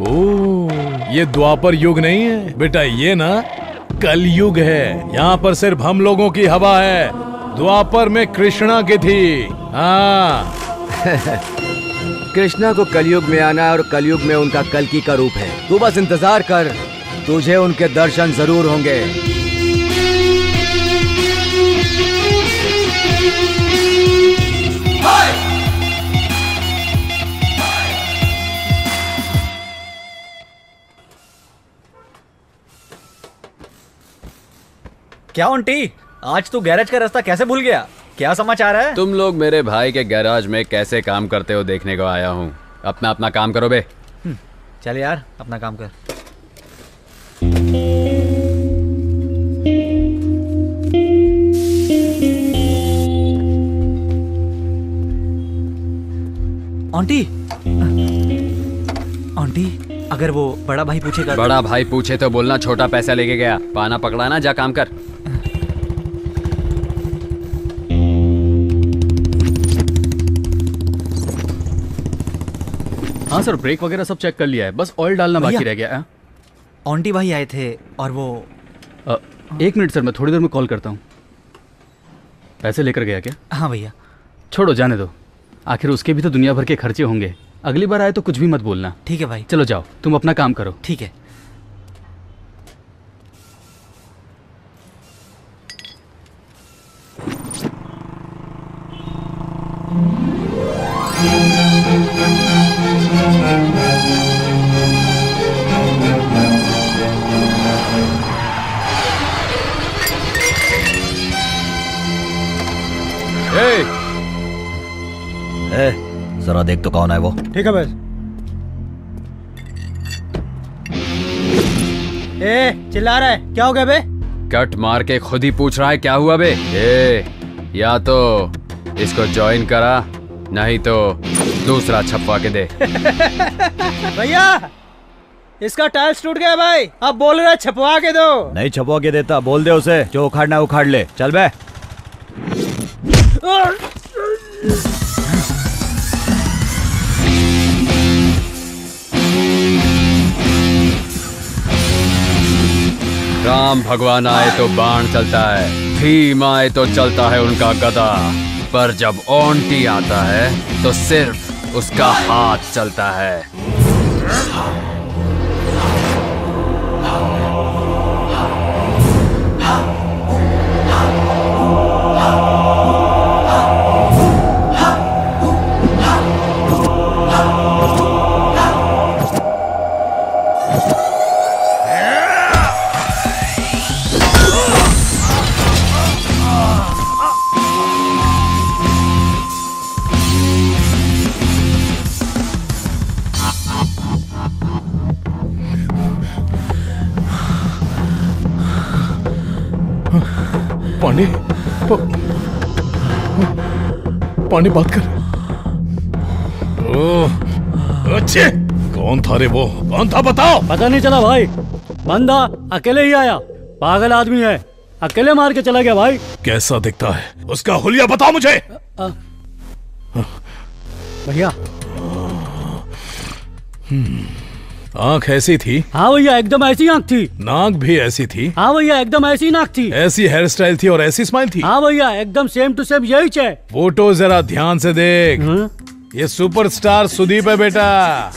ये द्वापर युग नहीं है बेटा, ये ना कलयुग है। यहाँ पर सिर्फ हम लोगों की हवा है। द्वापर में कृष्णा की थी। हाँ। कृष्णा को कलयुग में आना है और कलयुग में उनका कल्कि का रूप है। तू बस इंतजार कर, तुझे उनके दर्शन जरूर होंगे। क्या आंटी, आज तू गैरेज का रास्ता कैसे भूल गया? क्या समाचार है? तुम लोग मेरे भाई के गैराज में कैसे काम करते हो देखने को आया हूँ। अपना काम करो बे। चल यार, अपना काम कर। आंटी, अगर वो बड़ा भाई पूछेगा? बड़ा भाई पूछे तो बोलना छोटा पैसा लेके गया। पाना पकड़ा ना, जा काम कर। हाँ सर, ब्रेक वगैरह सब चेक कर लिया है, बस ऑयल डालना बाकी रह गया है। आंटी भाई आए थे और वो 1 मिनट सर, मैं थोड़ी देर में कॉल करता हूँ। पैसे लेकर गया क्या? हाँ भैया। छोड़ो, जाने दो। आखिर उसके भी तो दुनिया भर के खर्चे होंगे। अगली बार आए तो कुछ भी मत बोलना। ठीक है भाई। चलो जाओ, तुम अपना काम करो। ठीक है। ए, जरा देख तो कौन है वो। ठीक है बस। चिल्ला रहा है, क्या हो गया बे? कट मार के खुद ही पूछ रहा है क्या हुआ बे। या तो इसको ज्वाइन करा, नहीं तो दूसरा छपवा के दे। भैया इसका टाइल्स टूट गया भाई, अब बोल रहा है छपवा के दो। नहीं छपवा के देता, बोल दे उसे, जो उखाड़ना उखाड़ ले। चल बे। राम भगवान आए तो बाण चलता है, भीम आए तो चलता है उनका गदा, पर जब ओंटी आता है तो सिर्फ उसका हाथ चलता है। पांडे, पांडे बात कर। ओह, अच्छे। कौन था रे वो? कौन था बताओ। पता नहीं चला भाई, बंदा अकेले ही आया, पागल आदमी है, अकेले मार के चला गया भाई। कैसा दिखता है? उसका हुलिया बताओ मुझे। भैया आंख ऐसी थी? हाँ भैया, एकदम ऐसी आंख थी। नाक भी ऐसी थी? हाँ भैया, एकदम ऐसी नाक थी। ऐसी हेयर स्टाइल थी और ऐसी स्माइल थी? हाँ भैया, एकदम सेम टू सेम यही है। फोटो जरा ध्यान से देख। ये सुपरस्टार सुदीप है बेटा।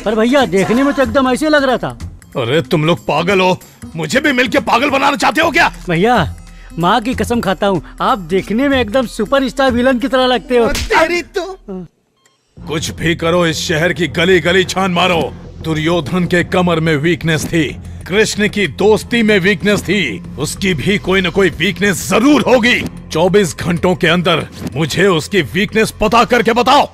पर भैया देखने में तो एकदम ऐसे लग रहा था। अरे तुम लोग पागल हो, मुझे भी मिलके पागल बनाना चाहते हो क्या? भैया माँ की कसम खाता हूँ, आप देखने में एकदम सुपरस्टार विलन की तरह लगते हो। तेरी तो कुछ भी करो, इस शहर की गली गली छान मारो। दुर्योधन के कमर में वीकनेस थी, कृष्ण की दोस्ती में वीकनेस थी, उसकी भी कोई न कोई वीकनेस जरूर होगी। 24 घंटों के अंदर मुझे उसकी वीकनेस पता करके बताओ।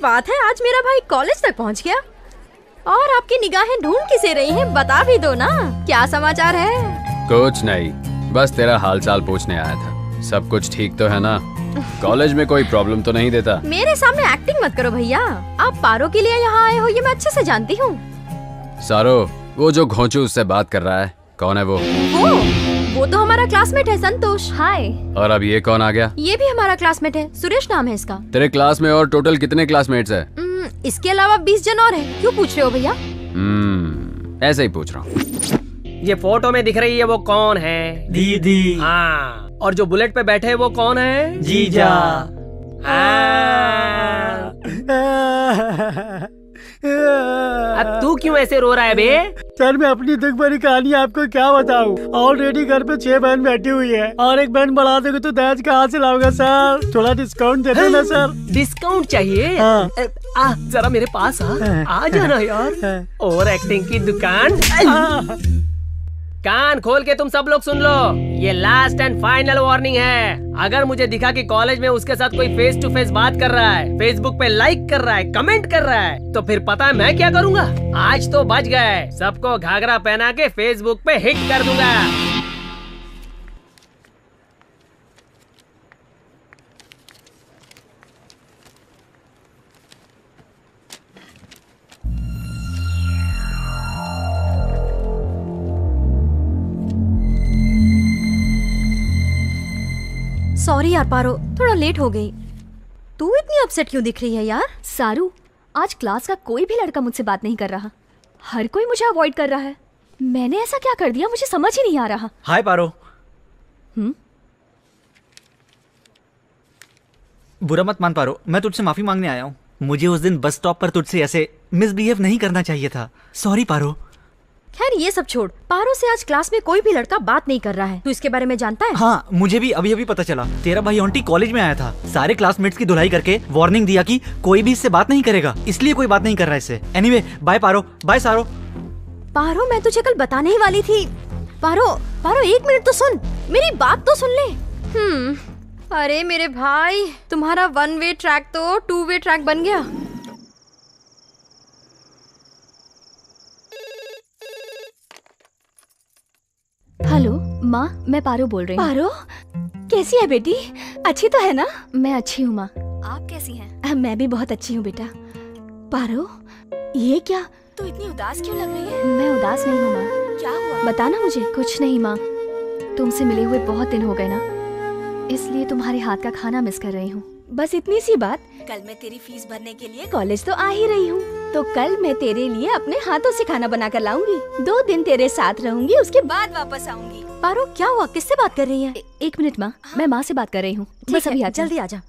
बात है, आज मेरा भाई कॉलेज तक पहुंच गया और आपकी निगाहें ढूंढ किसे रही हैं, बता भी दो ना, क्या समाचार है? कुछ नहीं, बस तेरा हालचाल पूछने आया था। सब कुछ ठीक तो है ना? कॉलेज में कोई प्रॉब्लम तो नहीं देता? मेरे सामने एक्टिंग मत करो भैया, आप पारो के लिए यहाँ आए हो ये मैं अच्छे से जानती हूँ। सारो, वो जो घोंचू उससे बात कर रहा है, कौन है वो? वो तो हमारा क्लासमेट है, संतोष। हाय। और अब ये कौन आ गया? ये भी हमारा क्लासमेट है, सुरेश नाम है इसका। तेरे क्लास में और टोटल कितने क्लासमेट्स हैं? इसके अलावा 20 जन और हैं। क्यों पूछ रहे हो भैया? ऐसे ही पूछ रहा हूँ। ये फोटो में दिख रही है वो कौन है? दीदी। हाँ, और जो बुलेट पे बैठे हैं वो कौन है? जीजा। अब तू क्यों ऐसे रो रहा है बे? सर मैं अपनी दुख भरी कहानी आपको क्या बताऊं? ऑलरेडी घर पे 6 बहन बैठी हुई है और एक बहन बढ़ा दोगे तो दहेज कहाँ से लाऊंगा सर? थोड़ा डिस्काउंट दे दो ना सर। डिस्काउंट चाहिए? हाँ। जरा मेरे पास आ जाना यार। और एक्टिंग की दुकान। कान खोल के तुम सब लोग सुन लो, ये लास्ट एंड फाइनल वार्निंग है। अगर मुझे दिखा कि कॉलेज में उसके साथ कोई फेस टू फेस बात कर रहा है, फेसबुक पे लाइक कर रहा है, कमेंट कर रहा है, तो फिर पता है मैं क्या करूंगा? आज तो बच गए, सबको घाघरा पहना के फेसबुक पे हिट कर दूंगा। सॉरी यार पारो, थोड़ा लेट हो गई। तू इतनी अपसेट क्यों दिख रही है यार? सारू, आज क्लास का कोई भी लड़का मुझसे बात नहीं कर रहा, हर कोई मुझे अवॉइड कर रहा है। मैंने ऐसा क्या कर दिया, मुझे समझ ही नहीं आ रहा। हाय पारो। बुरा मत मान पारो, मैं तुझसे माफी मांगने आया हूँ। मुझे उस दिन बस स्टॉप पर तुझसे ऐसे मिसबिहेव नहीं करना चाहिए था। सॉरी पारो। खैर ये सब छोड़, पारो से आज क्लास में कोई भी लड़का बात नहीं कर रहा है। तू इसके बारे में जानता है? हाँ, मुझे भी अभी अभी पता चला। तेरा भाई ऑन्टी कॉलेज में आया था, सारे क्लासमेट्स की धुलाई करके वार्निंग दिया कि कोई भी इससे बात नहीं करेगा, इसलिए कोई बात नहीं कर रहा है इससे। एनीवे, बाय पारो, बाय सारो। पारो, मैं तुझे कल बताने ही वाली थी। पारो, पारो एक मिनट तो सुन, मेरी बात तो सुन ले। अरे मेरे भाई, तुम्हारा 1 वे ट्रैक तो 2 वे ट्रैक बन गया। हेलो माँ, मैं पारो बोल रही हूँ। पारो, कैसी है बेटी? अच्छी तो है ना? मैं अच्छी हूँ माँ, आप कैसी हैं? मैं भी बहुत अच्छी हूँ बेटा। पारो, ये क्या, तू इतनी उदास क्यों लग रही है? मैं उदास नहीं हूँ माँ। क्या हुआ? बताना मुझे। कुछ नहीं माँ, तुमसे मिले हुए बहुत दिन हो गए ना, इसलिए तुम्हारे हाथ का खाना मिस कर रही हूँ। बस इतनी सी बात। कल मैं तेरी फीस भरने के लिए कॉलेज तो आ ही रही हूँ, तो कल मैं तेरे लिए अपने हाथों से खाना बना कर लाऊंगी। 2 दिन तेरे साथ रहूंगी, उसके बाद वापस आऊंगी। पारो, क्या हुआ? किससे बात कर रही है? एक मिनट माँ, मैं माँ से बात कर रही हूँ। बस अभी जल्दी आ जा।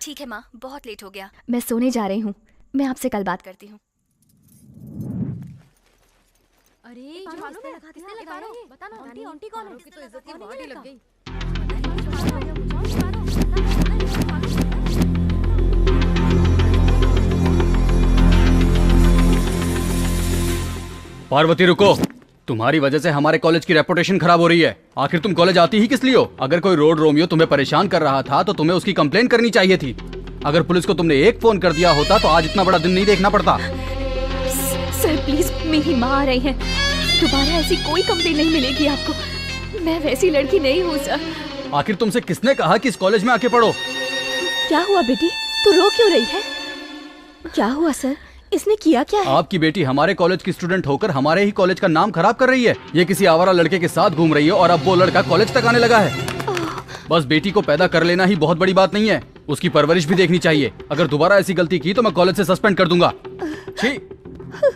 ठीक है माँ, बहुत लेट हो गया, मैं सोने जा रही हूँ। मैं आपसे कल बात करती हूँ। अरे बताना, आंटी कौन है? तो इज्जत की बात ही लग गई। पार्वती रुको, तुम्हारी वजह से हमारे कॉलेज की रेपुटेशन खराब हो रही है। आखिर तुम कॉलेज आती ही किस लिए हो? अगर कोई रोड रोमियो तुम्हें परेशान कर रहा था तो तुम्हें उसकी कंप्लेन करनी चाहिए थी। अगर पुलिस को तुमने एक फोन कर दिया होता तो आज इतना बड़ा दिन नहीं देखना पड़ता। सर प्लीज, मेरी माँ आ रही है, दोबारा ऐसी कोई कंप्लेन नहीं मिलेगी आपको। मैं वैसी लड़की नहीं हूँ सर। आखिर तुमसे किसने कहा कि इस कॉलेज में आके पढ़ो? क्या हुआ बेटी, तू रो क्यों रही है? क्या हुआ सर, इसने किया क्या है? आपकी बेटी हमारे कॉलेज की स्टूडेंट होकर हमारे ही कॉलेज का नाम खराब कर रही है। ये किसी आवारा लड़के के साथ घूम रही है और अब वो लड़का कॉलेज तक आने लगा है। बस बेटी को पैदा कर लेना ही बहुत बड़ी बात नहीं है, उसकी परवरिश भी देखनी चाहिए। अगर दोबारा ऐसी गलती की तो मैं कॉलेज से सस्पेंड कर दूंगा। छी,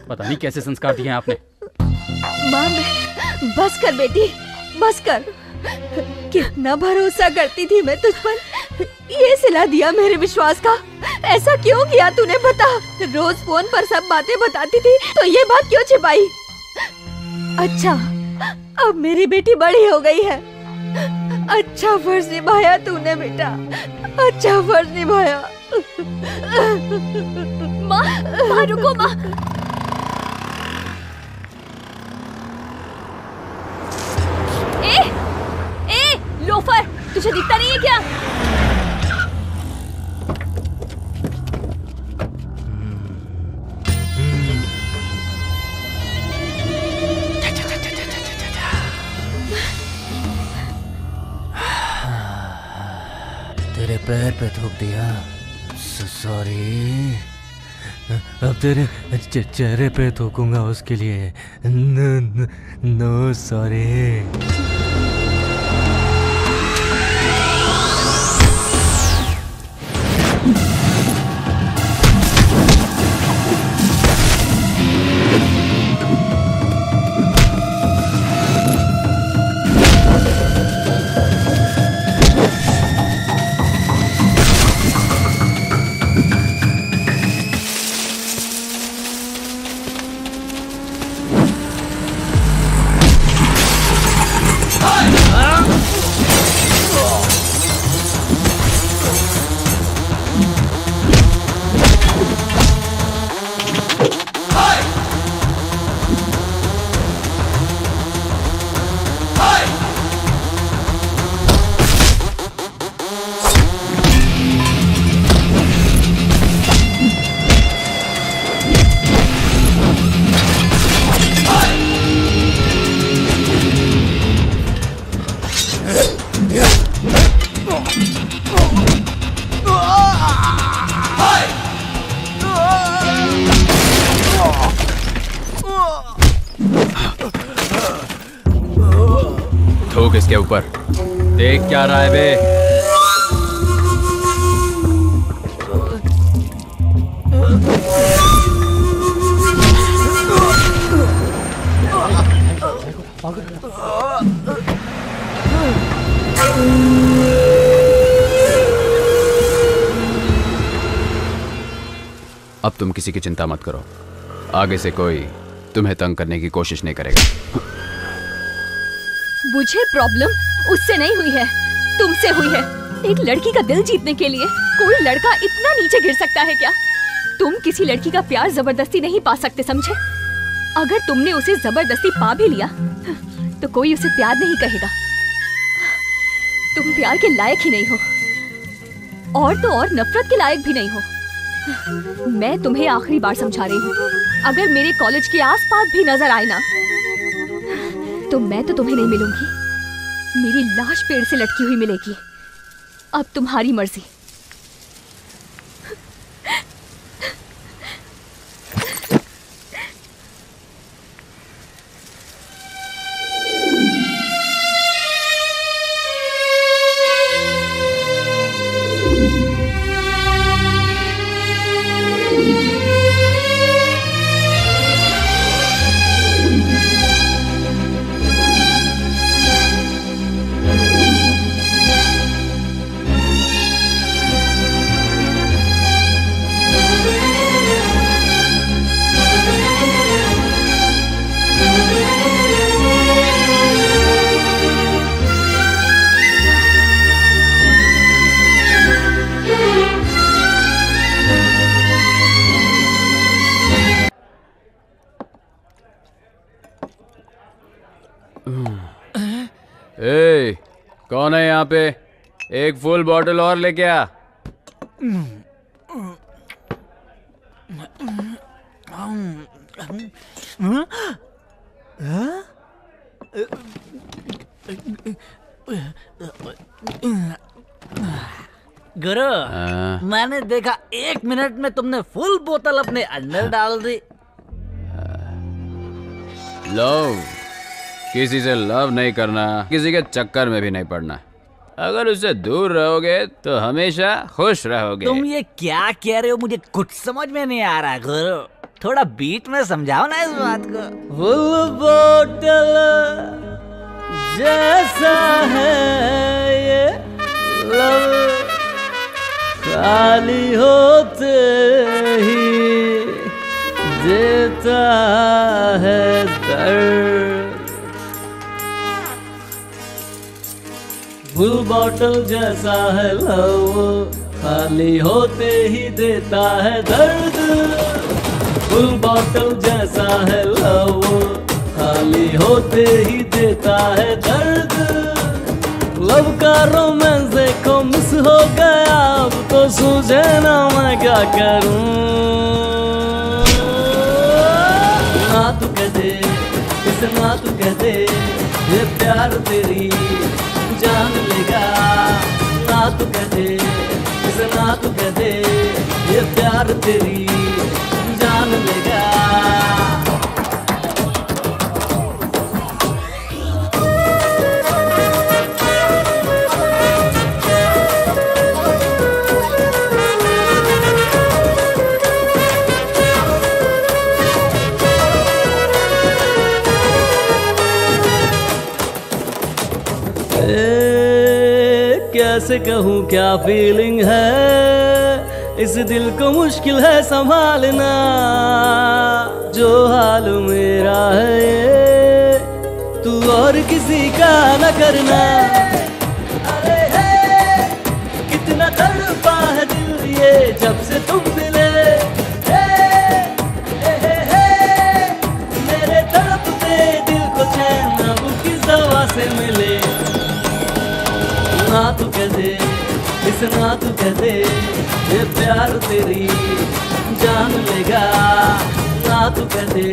पता नहीं कैसे संस्कार दिए हैं आपने। माँ, बस कर बेटी, बस कर। कितना भरोसा करती थी मैं तुझ पर, ये सिला दिया मेरे विश्वास का। ऐसा क्यों किया तूने, बता। रोज फोन पर सब बातें बताती थी, तो ये बात क्यों छिपाई? अच्छा, अब मेरी बेटी बड़ी हो गई है। अच्छा फर्ज निभाया तूने बेटा, अच्छा फर्ज निभाया। माँ रुको माँ। ए लोफर, तुझे दिखता नहीं है क्या? तेरे पैर पे थूक दिया, सॉरी। अब तेरे चेहरे पे थूकूंगा, उसके लिए नो सॉरी। थूक इसके ऊपर। देख क्या रहा है बे? अब तुम किसी की चिंता मत करो, आगे से कोई तुम्हें तंग करने की कोशिश नहीं करेगा। मुझे प्रॉब्लम उससे नहीं हुई है, तुमसे हुई है। एक लड़की का दिल जीतने के लिए कोई लड़का इतना नीचे गिर सकता है क्या? तुम किसी लड़की का प्यार जबरदस्ती नहीं पा सकते, समझे? अगर तुमने उसे जबरदस्ती पा भी लिया तो कोई उसे प्यार नहीं कहेगा। तुम प्यार के लायक ही नहीं हो, और तो और नफरत के लायक भी नहीं हो। मैं तुम्हें आखिरी बार समझा रही हूँ, अगर मेरे कॉलेज के आसपास भी नजर आए ना तो मैं तो तुम्हें नहीं मिलूंगी, मेरी लाश पेड़ से लटकी हुई मिलेगी। अब तुम्हारी मर्जी। ए, कौन है यहाँ पे? एक फुल बॉटल और लेके आ। गुरु, मैंने देखा 1 मिनट में तुमने फुल बोतल अपने अंदर डाल दी। लव, किसी से लव नहीं करना, किसी के चक्कर में भी नहीं पड़ना। अगर उससे दूर रहोगे तो हमेशा खुश रहोगे। तुम ये क्या कह रहे हो? मुझे कुछ समझ में नहीं आ रहा गुरु, थोड़ा बीट में समझाओ ना इस बात को। फुल बोतल जैसा है ये लव, खाली होते ही देता है दर्द। फुल बॉटल जैसा है लव, खाली होते ही देता है दर्द। फुल बॉटल जैसा है लव, खाली होते ही देता है दर्द। लव का रोमांस देखो मिस हो गया, अब तो सूझे ना मैं क्या करूं। ना तू कह दे, इसे ना तू कह दे, ये प्यार तेरी जान लेगा। ना तू कह दे, इसे ना तू कह दे, ये प्यार तेरी जान लेगा। कैसे कहूँ क्या फीलिंग है, इस दिल को मुश्किल है संभालना। जो हाल मेरा है ये, तू और किसी का न करना। अरे है कितना तड़पा है दिल ये जब से तुम मिले। मेरे तड़पते दिल को चैन अब किस दवा से मिले। ना तू कह दे, इसे ना तू कह दे, ये प्यार तेरी जान लेगा। ना तू कह दे,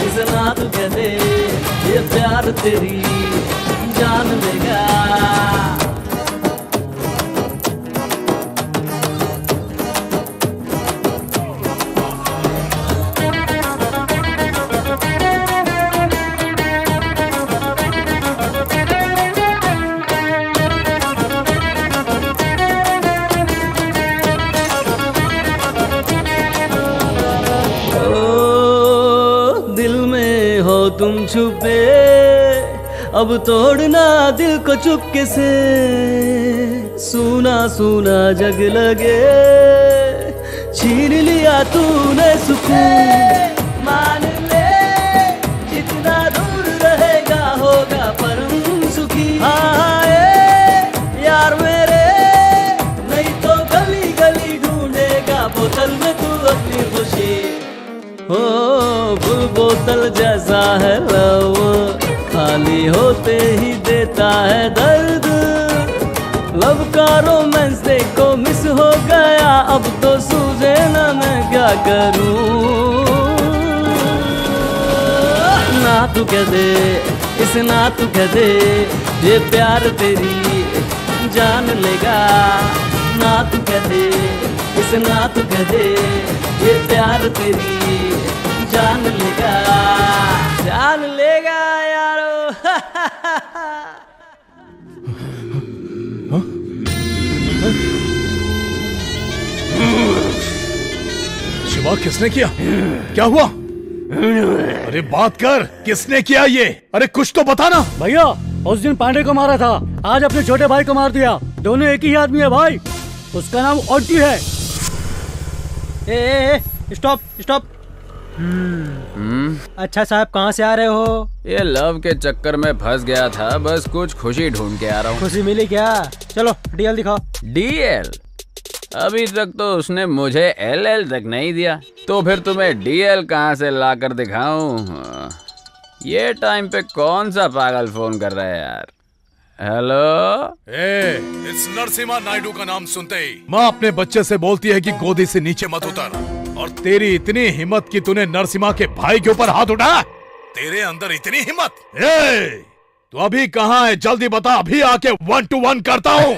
इसे ना तू कह दे, ये प्यार तेरी जान लेगा। तुम छुपे अब तोड़ना दिल को चुपके से। सूना सूना जग लगे, छीन लिया होगा तूने सुकून। मान ले जितना दूर रहेगा होगा परम सुखी। हाँ यार मेरे, नहीं तो गली गली ढूंढेगा बोतल में तू अपनी खुशी। ओ फुल बोतल जैसा है लव, खाली होते ही देता है दर्द। लव का रोमांस देखो मिस हो गया, अब तो सूझे ना मैं क्या करूं। ना तू कह दे, इस ना तू कह दे, ये प्यार तेरी जान लेगा। ना तू कह दे, इस ना तू कह दे, ये प्यार तेरी जान लेगा, जान लेगा यारो। शिवा, किसने किया? क्या हुआ? अरे बात कर, किसने किया ये? अरे कुछ तो बता ना। भैया उस दिन पांडे को मारा था, आज अपने छोटे भाई को मार दिया। दोनों एक ही आदमी है भाई, उसका नाम ऑन्टी है। Stop stop. अच्छा साहब, कहाँ से आ रहे हो? ये लव के चक्कर में फंस गया था, बस कुछ खुशी ढूंढ के आ रहा हूँ। खुशी मिली क्या? चलो डीएल दिखाओ। डीएल? अभी तक तो उसने मुझे एलएल तक नहीं दिया, तो फिर तुम्हें डीएल कहाँ से लाकर दिखाऊं? ये टाइम पे कौन सा पागल फोन कर रहा है यार? हेलो, इस नरसिम्हा नायडू का नाम सुनते ही माँ अपने बच्चे से बोलती है कि गोदी से नीचे मत उतर। और तेरी इतनी हिम्मत कि तूने नरसिम्हा के भाई के ऊपर हाथ उठाया? तेरे अंदर इतनी हिम्मत? तू अभी कहाँ है? जल्दी बता, अभी आके 1 to 1 करता हूँ।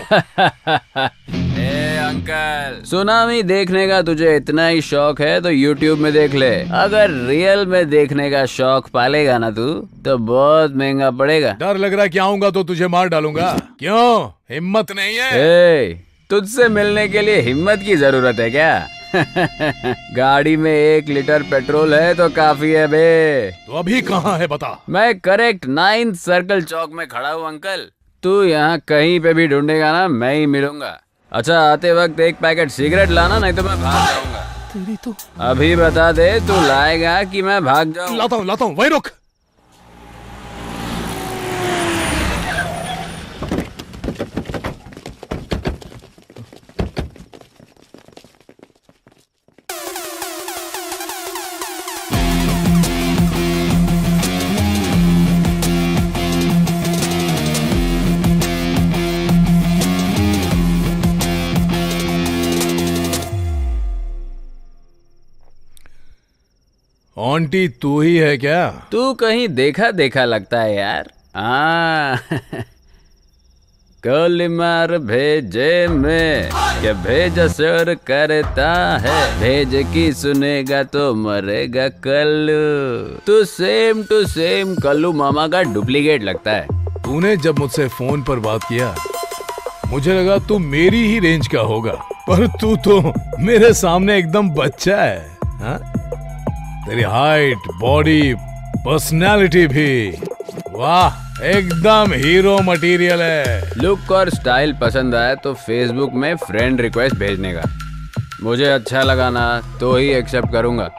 अंकल, सुनामी देखने का तुझे इतना ही शौक है तो YouTube में देख ले। अगर रियल में देखने का शौक पालेगा ना तू, तो बहुत महंगा पड़ेगा। डर लग रहा है कि आऊंगा तो तुझे मार डालूंगा। क्यों, हिम्मत नहीं है? तुझसे मिलने के लिए हिम्मत की जरूरत है क्या? गाड़ी में 1 लीटर पेट्रोल है तो काफी है बे। तो अभी कहाँ है बता? मैं करेक्ट 9th सर्कल चौक में खड़ा हूँ अंकल। तू यहाँ कहीं पे भी ढूंढेगा ना, मैं ही मिलूंगा। अच्छा, आते वक्त 1 पैकेट सिगरेट लाना, नहीं तो मैं भाग जाऊंगा। तेरी तो अभी बता दे, तू लाएगा कि मैं भाग जाऊं? लाता हूँ, वही रुक। आंटी तू ही है क्या? तू कहीं देखा देखा लगता है यार। कोलिमार भेजे में क्या भेज असर करता है, भेज की सुनेगा तो मरेगा कल्लू। तू सेम टू सेम कल्लू मामा का डुप्लीकेट लगता है। तूने जब मुझसे फोन पर बात किया मुझे लगा तू मेरी ही रेंज का होगा, पर तू तो मेरे सामने एकदम बच्चा है। हा? तेरी हाइट, बॉडी, पर्सनालिटी भी, वाह, एकदम हीरो मटेरियल है। लुक और स्टाइल पसंद आया तो फेसबुक में फ्रेंड रिक्वेस्ट भेजने का। मुझे अच्छा लगा ना तो ही एक्सेप्ट करूंगा,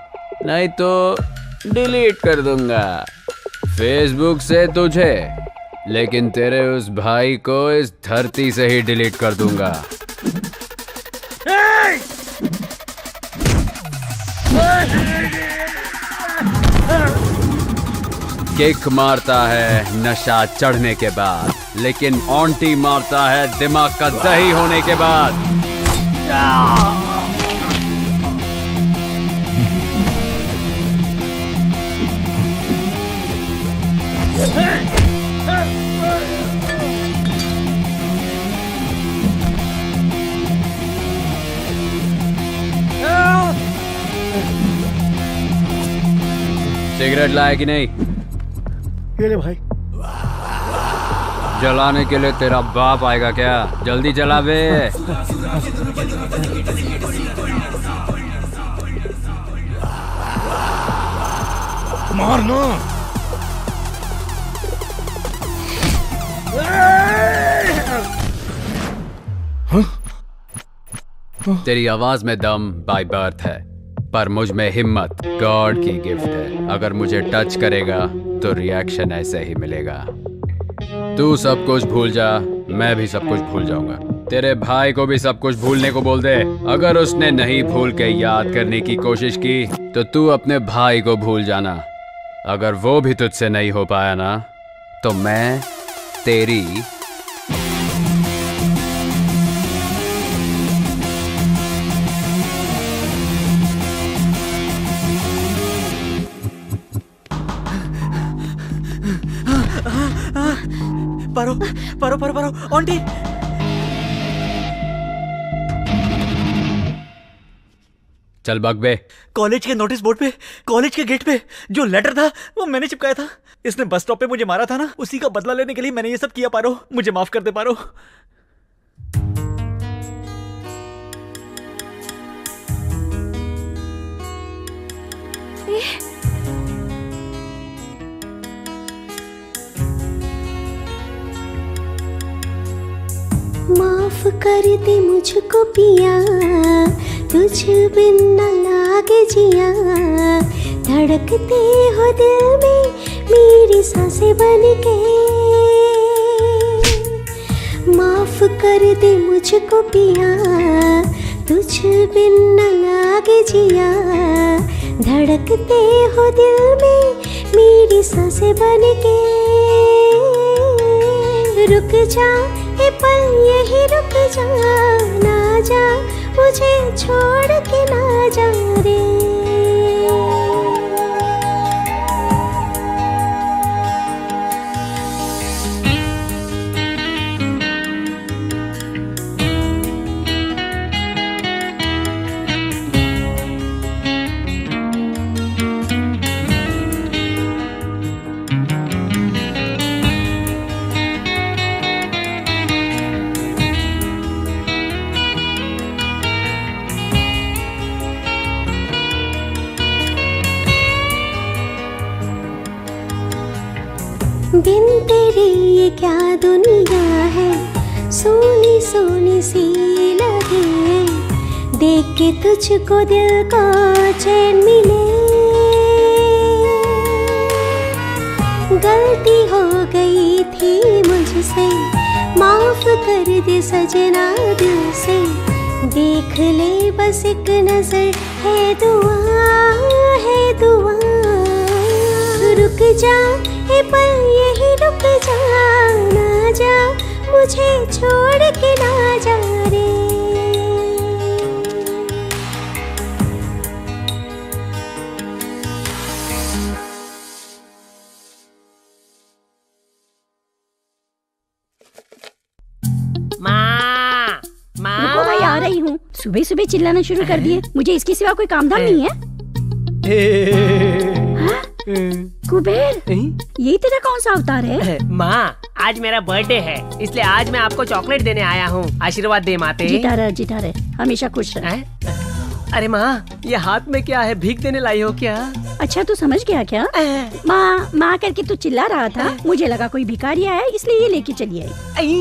नहीं तो डिलीट कर दूंगा फेसबुक से तुझे, लेकिन तेरे उस भाई को इस धरती से ही डिलीट कर दूंगा। किक मारता है नशा चढ़ने के बाद, लेकिन ऑन्टी मारता है दिमाग का दही होने के बाद। सिगरेट लाए कि नहीं? ये ले भाई। जलाने के लिए तेरा बाप आएगा क्या? जल्दी जला बे। मारना। तेरी आवाज में दम बाय बर्थ है, पर मुझ में हिम्मत गॉड की गिफ्ट है। अगर मुझे टच करेगा तो रिएक्शन ऐसे ही मिलेगा। तू सब कुछ भूल जा, मैं भी सब कुछ भूल जाऊंगा। तेरे भाई को भी सब कुछ भूलने को बोल दे। अगर उसने नहीं भूल के याद करने की कोशिश की तो तू अपने भाई को भूल जाना। अगर वो भी तुझसे नहीं हो पाया ना तो मैं तेरी पारो पारो पारो पारो आंटी। चल बग बे। कॉलेज के नोटिस बोर्ड पे, कॉलेज के गेट पे जो लेटर था वो मैंने चिपकाया था। इसने बस स्टॉप पे मुझे मारा था ना, उसी का बदला लेने के लिए मैंने ये सब किया। पारो मुझे माफ कर दे पारो। माफ कर दे मुझको पिया, तुझ बिन न लागे जिया। धड़कते हो दिल में मेरी सांसें बन के। माफ कर दे मुझको पिया, तुझ बिन न लागे जिया। धड़कते हो दिल में मेरी सांसें बन के। रुक जा ए पल यही रुक जा, ना जा मुझे छोड़ के ना जा रे। बिन तेरे ये क्या दुनिया है, सोनी सोनी सी लगे। देख के तुझको दिल को चैन मिले। गलती हो गई थी मुझसे, माफ कर दे सजना दिल से। देख ले बस एक नजर, है दुआ है दुआ। रुक जा ए पल यही रुक जा, ना जा मुझे छोड़ के ना जा रे। रुको भाई, आ रही हूँ। सुबह सुबह चिल्लाना शुरू कर दिए। मुझे इसके सिवा कोई काम धाम नहीं है। कुबेर, ये तेरा कौन सा अवतार है? माँ, आज मेरा बर्थडे है, इसलिए आज मैं आपको चॉकलेट देने आया हूँ। आशीर्वाद दे माते। जीता रहे, हमेशा खुश रहे। अरे माँ, ये हाथ में क्या है? भीख देने लाई हो क्या? अच्छा, तू समझ गया क्या? माँ माँ करके तू चिल्ला रहा था, मुझे लगा कोई भिखारी आया इसलिए ये लेके चली आई।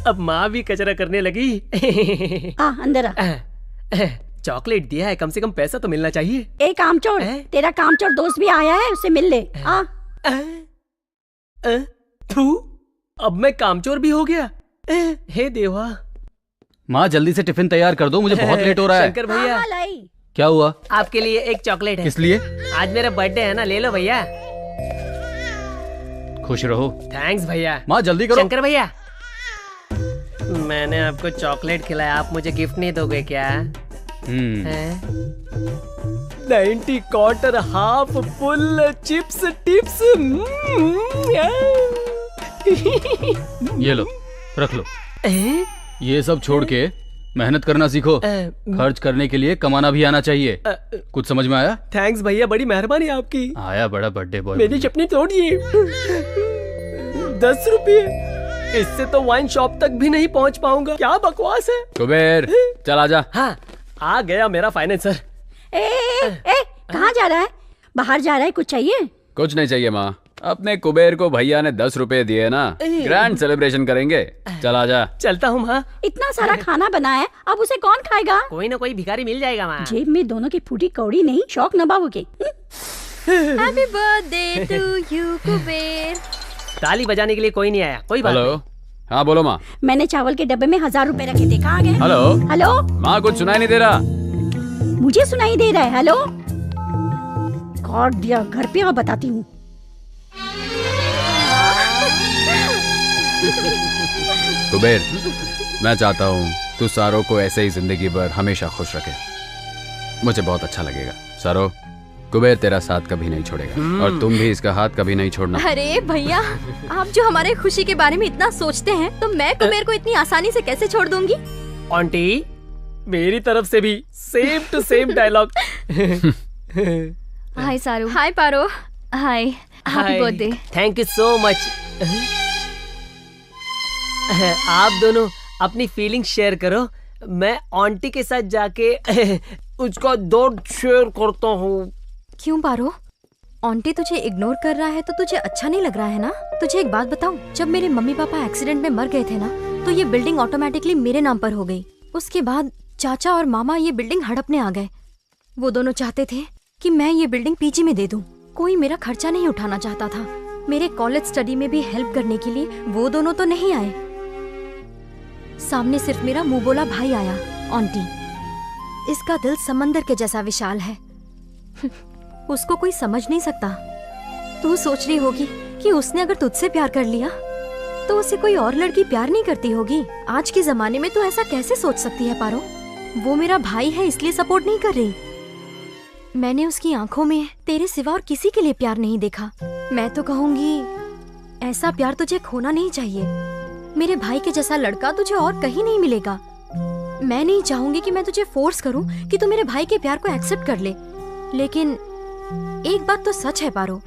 अब माँ भी कचरा करने लगी। अंदर आ। चॉकलेट दिया है, कम से कम पैसा तो मिलना चाहिए। ए कामचोर, तेरा कामचोर दोस्त भी आया है, उससे मिल ले। थू, अब मैं कामचोर भी हो गया। हे देवा। माँ जल्दी से टिफिन तैयार कर दो, मुझे बहुत लेट हो रहा है। शंकर भैया, क्या हुआ? आपके लिए एक चॉकलेट है। किस लिए? आज मेरा बर्थडे है ना, ले लो भैया। खुश रहो। थैंक्स भैया। माँ जल्दी करो। शंकर भैया, मैंने आपको चॉकलेट खिलाया, आप मुझे गिफ्ट नहीं दोगे क्या? 90 quarter half full chips tips. ये लो, रख लो। ये सब छोड़ के मेहनत करना सीखो। खर्च करने के लिए कमाना भी आना चाहिए। कुछ समझ में आया? थैंक्स भैया, बड़ी मेहरबानी आपकी। आया बड़ा बर्थडे बॉय। मेरी चपनी तोड़िए। 10 रुपये, इससे तो वाइन शॉप तक भी नहीं पहुंच पाऊंगा। क्या बकवास है। कुबेर, चल आजा। हाँ, आ गया मेरा फाइनेंसर। कहाँ जा रहा है? बाहर जा रहा है? कुछ चाहिए? कुछ नहीं चाहिए माँ, अपने कुबेर को भैया ने 10 रुपए दिए ना, ग्रैंड सेलिब्रेशन करेंगे। चल आजा। चलता हूँ माँ। इतना सारा खाना बना है, अब उसे कौन खाएगा? कोई ना कोई भिखारी मिल जाएगा माँ। जेब में दोनों की फूटी कौड़ी नहीं, शौक नभाओगे। Happy birthday to you Kuber. ताली बजाने के लिए कोई नहीं आया, कोई बात हेलो, हाँ बोलो माँ। मैंने चावल के डब्बे में 1000 रुपए रखे थे, कहाँ गए? हेलो हेलो, माँ कुछ सुनाई नहीं दे रहा। मुझे सुनाई दे रहा है। हेलो, गॉड दिया, घर पे आओ बताती हूँ। कुबेर, मैं चाहता हूँ तू सारो को ऐसे ही जिंदगी भर हमेशा खुश रखे। मुझे बहुत अच्छा लगेगा। सारो, कुबेर तेरा साथ कभी नहीं छोड़ेगा और तुम भी इसका हाथ कभी नहीं छोड़ना। अरे भैया, आप जो हमारे खुशी के बारे में इतना सोचते हैं, तो मैं कुबेर को इतनी आसानी से कैसे छोड़ दूंगी? आंटी, मेरी तरफ से भी same to same dialogue. Hi Saru. Hi Paro. Hi, happy birthday. Thank you so much. आप दोनों अपनी फीलिंग शेयर करो, मैं आंटी के साथ जाके उसका दर्द शेयर करता हूँ। क्यों पारो? आंटी तुझे इग्नोर कर रहा है तो तुझे अच्छा नहीं लग रहा है ना? तुझे एक बात बताऊं, जब मेरे मम्मी पापा एक्सीडेंट में मर गए थे ना, तो ये बिल्डिंग ऑटोमेटिकली मेरे नाम पर हो गई। उसके बाद चाचा और मामा ये बिल्डिंग हड़पने आ गए। वो दोनों चाहते थे कि मैं ये बिल्डिंग पीजी में दे दूं। कोई मेरा खर्चा नहीं उठाना चाहता था। मेरे कॉलेज स्टडी में भी हेल्प करने के लिए वो दोनों तो नहीं आए। सामने सिर्फ मेरा मुंह बोला भाई आया। आंटी, इसका दिल समंदर के जैसा विशाल है। उसको कोई समझ नहीं सकता। तू सोच रही होगी कि उसने अगर तुझसे प्यार कर लिया तो उसे कोई और लड़की प्यार नहीं करती होगी। आज के जमाने में तो ऐसा कैसे सोच सकती है पारो? वो मेरा भाई है इसलिए सपोर्ट नहीं कर रही। मैंने उसकी आंखों में तेरे सिवा और किसी के लिए प्यार नहीं देखा। मैं तो कहूँगी ऐसा प्यार तुझे खोना नहीं चाहिए। मेरे भाई के जैसा लड़का तुझे और कहीं नहीं मिलेगा। मैं नहीं चाहूंगी कि मैं तुझे फोर्स करूं कि तू मेरे भाई के प्यार को एक्सेप्ट कर ले, लेकिन एक बात तो सच है पारो,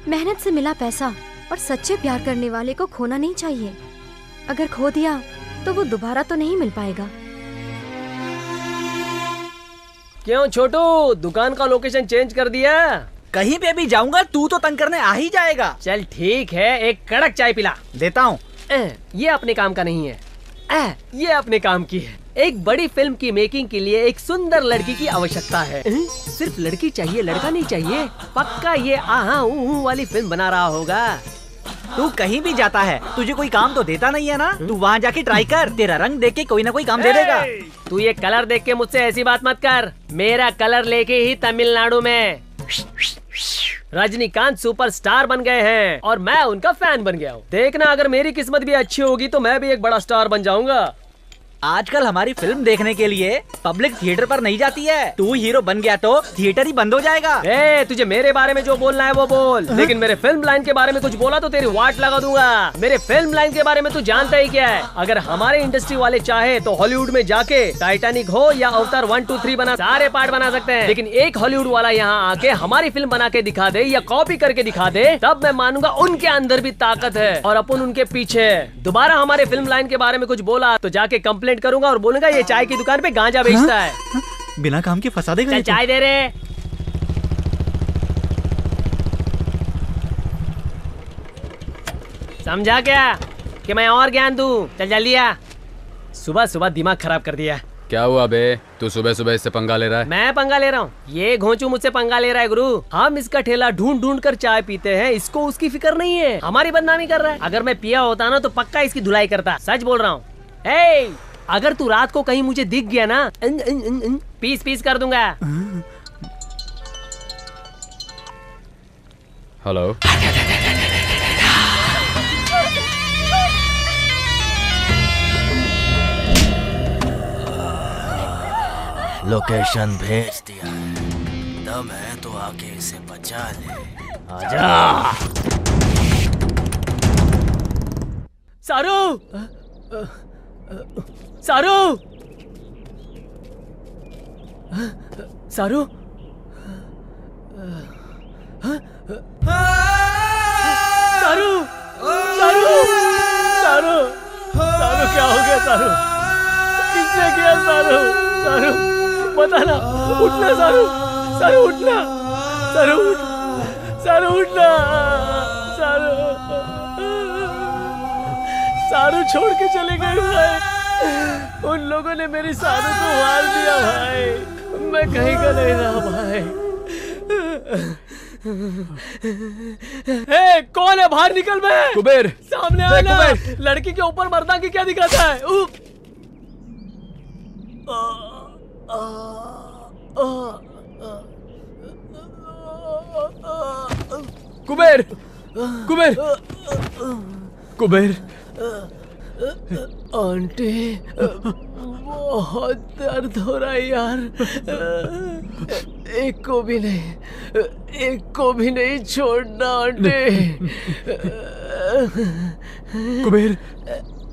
मेहनत से मिला पैसा और सच्चे प्यार करने वाले को खोना नहीं चाहिए। अगर खो दिया तो वो दोबारा तो नहीं मिल पाएगा। क्यों छोटू, दुकान का लोकेशन चेंज कर दिया? कहीं पे भी जाऊंगा तू तो तंग करने आ ही जाएगा। चल ठीक है, एक कड़क चाय पिला। देता हूँ। ये अपने काम का नहीं है, ये अपने काम की है। एक बड़ी फिल्म की मेकिंग के लिए एक सुंदर लड़की की आवश्यकता है। सिर्फ लड़की चाहिए, लड़का नहीं चाहिए। पक्का ये आहा ऊ वाली फिल्म बना रहा होगा। तू कहीं भी जाता है, तुझे कोई काम तो देता नहीं है ना? तू वहाँ जाके ट्राई कर, तेरा रंग देख के कोई ना कोई काम दे देगा। तू ये कलर देख के मुझसे ऐसी बात मत कर। मेरा कलर लेके ही तमिलनाडु में रजनीकांत सुपरस्टार बन गए हैं और मैं उनका फैन बन गया हूँ। देखना, अगर मेरी किस्मत भी अच्छी होगी तो मैं भी एक बड़ा स्टार बन जाऊंगा। आजकल हमारी फिल्म देखने के लिए पब्लिक थिएटर पर नहीं जाती है। तू हीरो बन गया तो थिएटर ही बंद हो जाएगा। तुझे मेरे बारे में जो बोलना है वो बोल, लेकिन मेरे फिल्म लाइन के बारे में कुछ बोला तो तेरी वाट लगा दूंगा। मेरे फिल्म लाइन के बारे में तू जानता ही क्या है। अगर हमारे इंडस्ट्री वाले चाहे तो हॉलीवुड में जाके टाइटैनिक हो या अवतार 1, 2, 3 बना सारे पार्ट बना सकते हैं, लेकिन एक हॉलीवुड वाला यहाँ आके हमारी फिल्म बना के दिखा दे या कॉपी करके दिखा दे, तब मैं मानूंगा उनके अंदर भी ताकत है और अपन उनके पीछे। दोबारा हमारे फिल्म लाइन के बारे में कुछ बोला तो जाके कंप्लेंट करूंगा और बोलूंगा ये चाय की दुकान पे गांजा बेचता है। बिना काम के फंसा देगा। चल चाय दे रे। समझा क्या कि मैं और ज्ञान दूं? चल जल्दी आ। सुबह सुबह दिमाग खराब कर दिया। क्या हुआ बे, तू सुबह सुबह इससे पंगा ले रहा है? मैं पंगा ले रहा हूँ? ये घोंचू मुझसे पंगा ले रहा है गुरु। हम इसका ठेला ढूंढ ढूंढ कर चाय पीते हैं, इसको उसकी फिक्र नहीं है, हमारी बदनामी कर रहा है। अगर मैं पिया होता ना तो पक्का इसकी धुलाई करता। सच बोल रहा हूँ। अगर तू रात को कहीं मुझे दिख गया ना, पीस पीस कर दूंगा। हेलो, लोकेशन भेज दिया है, दम है तो आके इसे बचा ले। आजा। सारू, सारू, सारू, सारू, सारू, सारू, सारू, क्या हो गया सारू? किसने किया सारू? सारू बताना, उठना सारू, सारू उठना, सारू उठ, सारू उठना, सारू, सारू छोड़ के चले गए भाई। उन लोगों ने मेरी सारू को मार दिया भाई। मैं कहीं का नहीं रहा भाई। हे, कौन है? बाहर निकल बे। कुबेर, सामने आना। लड़की के ऊपर मर्दा की क्या दिखाता है? कुबेर, कुबेर, कुबेर। आंटी, बहुत दर्द हो रहा है यार। एक को भी नहीं छोड़ना आंटी। कुबेर,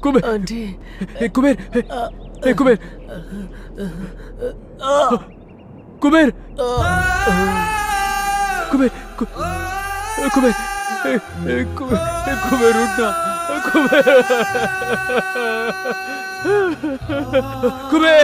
कुबेर, आंटी, कुबेर, कुबेर, कुबेर, कुबेर, कुबेर, कुबेर उठना, कुबेर, कुबेर,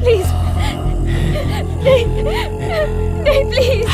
प्लीज नहीं, नहीं प्लीज।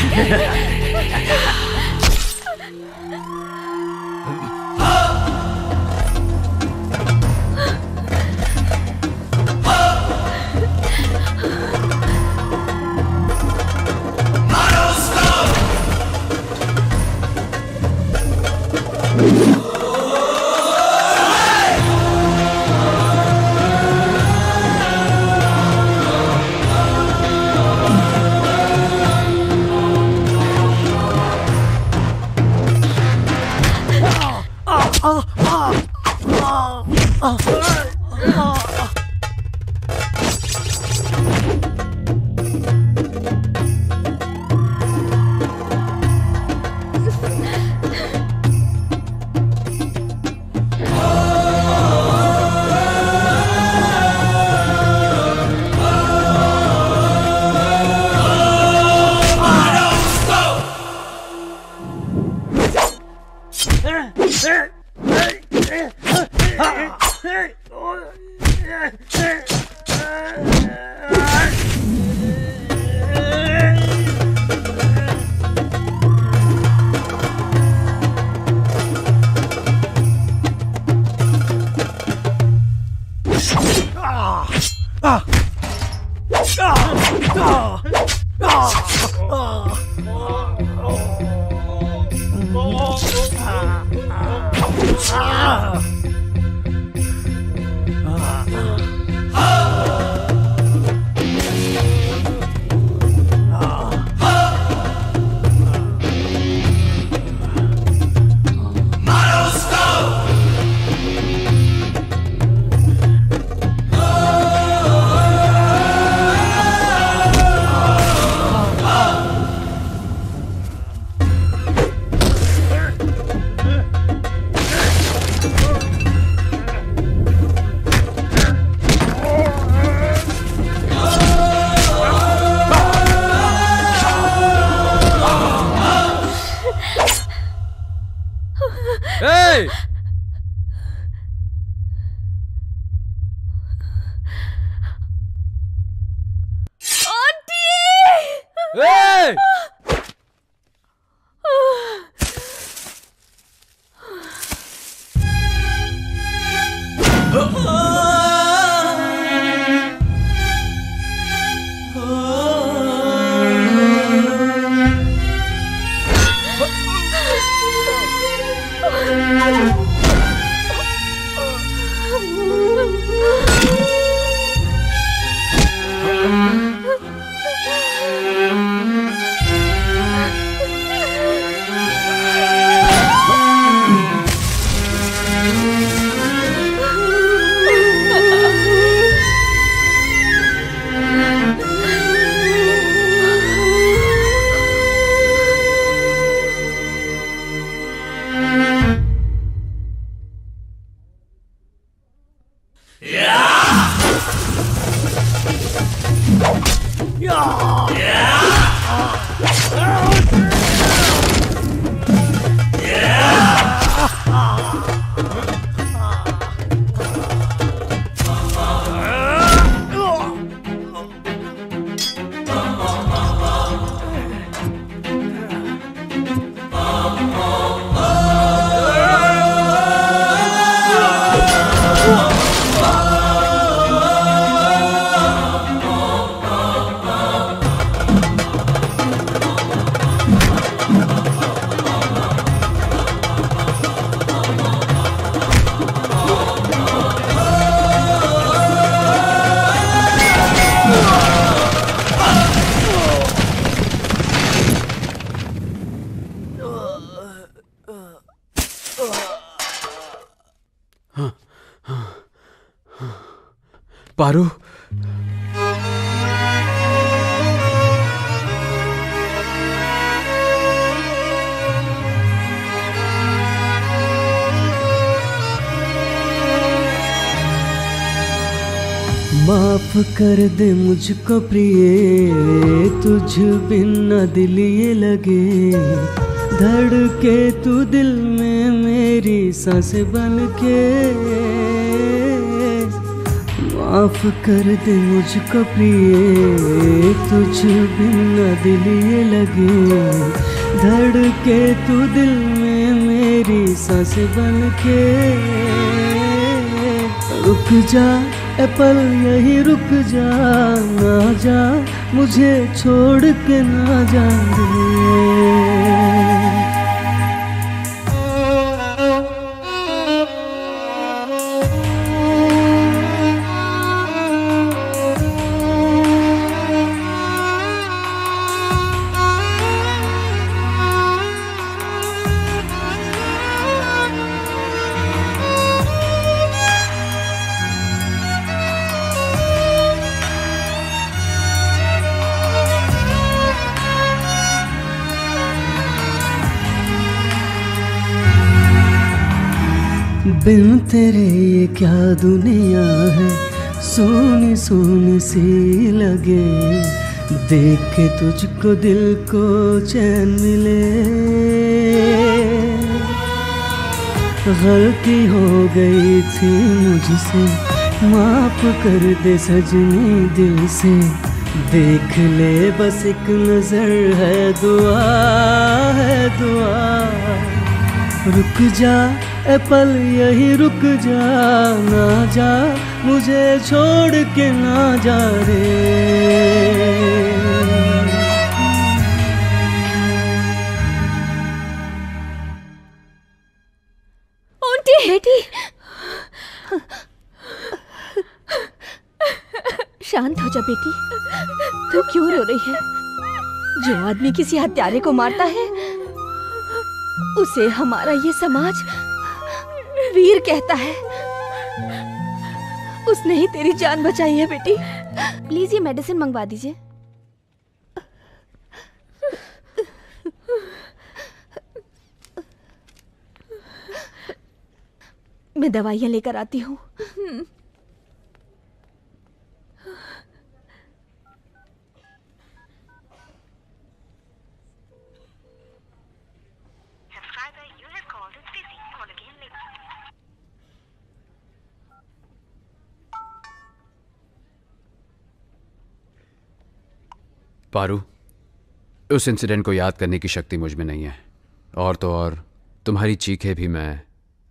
पारू, माफ कर दे मुझको प्रिय, तुझ बिन न दिल ये लगे, धड़के तू दिल में मेरी सांस बन के। माफ कर दे मुझको प्रिय, तुझ बिन न दिल ये लगे, धड़के तू दिल में मेरी सांस बन के। रुक जा ए पल यही रुक जा, ना जा मुझे छोड़ के ना जा रे। बिन तेरे ये क्या दुनिया है, सोनी सोनी सी लगे, देख के तुझको दिल को चैन मिले। गलती हो गई थी मुझसे, माफ कर दे सजनी दिल से, देख ले बस एक नजर है दुआ, है दुआ। रुक जा ए पल यही रुक जा, ना जा मुझे छोड़ के ना जा रे। आंटी, बेटी, शांत हो जा बेटी। तू क्यों रो रही है? जो आदमी किसी हत्यारे को मारता है उसे हमारा ये समाज वीर कहता है। उसने ही तेरी जान बचाई है बेटी। प्लीज ये मेडिसिन मंगवा दीजिए। मैं दवाइयाँ लेकर आती हूँ। पारू, उस इंसिडेंट को याद करने की शक्ति मुझ में नहीं है, और तो और तुम्हारी चीखें भी मैं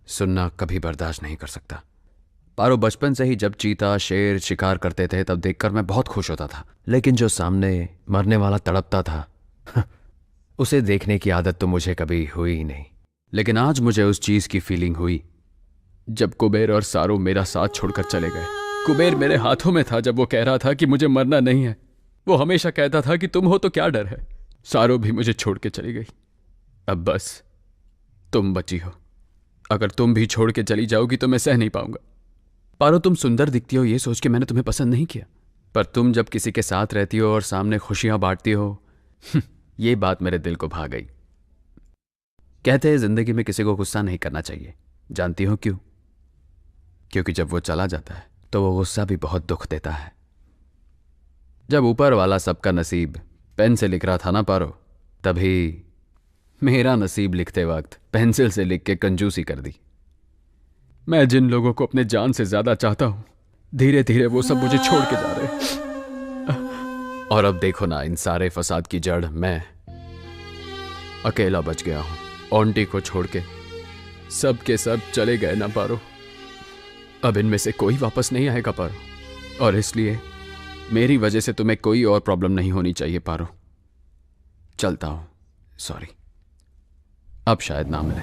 सुनना कभी बर्दाश्त नहीं कर सकता। पारू, बचपन से ही जब चीता शेर शिकार करते थे तब देखकर मैं बहुत खुश होता था, लेकिन जो सामने मरने वाला तड़पता था उसे देखने की आदत तो मुझे कभी हुई ही नहीं। लेकिन आज मुझे उस चीज की फीलिंग हुई जब कुबेर और सारू मेरा साथ छोड़कर चले गए। कुबेर मेरे हाथों में था जब वो कह रहा था कि मुझे मरना नहीं है। वो हमेशा कहता था कि तुम हो तो क्या डर है। सारू भी मुझे छोड़ के चली गई। अब बस तुम बची हो। अगर तुम भी छोड़ के चली जाओगी तो मैं सह नहीं पाऊंगा। पारो, तुम सुंदर दिखती हो ये सोच के मैंने तुम्हें पसंद नहीं किया, पर तुम जब किसी के साथ रहती हो और सामने खुशियां बांटती हो ये बात मेरे दिल को भा गई। कहते हैं जिंदगी में किसी को गुस्सा नहीं करना चाहिए। जानती हो क्यों? क्योंकि जब वो चला जाता है तो वो गुस्सा भी बहुत दुख देता है। जब ऊपर वाला सबका नसीब पेन से लिख रहा था ना पारो, तभी मेरा नसीब लिखते वक्त पेंसिल से लिख के कंजूसी कर दी। मैं जिन लोगों को अपने जान से ज्यादा चाहता हूं, धीरे धीरे वो सब मुझे छोड़ के जा रहे। और अब देखो ना, इन सारे फसाद की जड़ मैं अकेला बच गया हूं। आंटी को छोड़ के सब के सब चले गए ना पारो। अब इनमें से कोई वापस नहीं आएगा पारो, और इसलिए मेरी वजह से तुम्हें कोई और प्रॉब्लम नहीं होनी चाहिए पारो। चलता हूं, सॉरी, अब शायद ना मिले।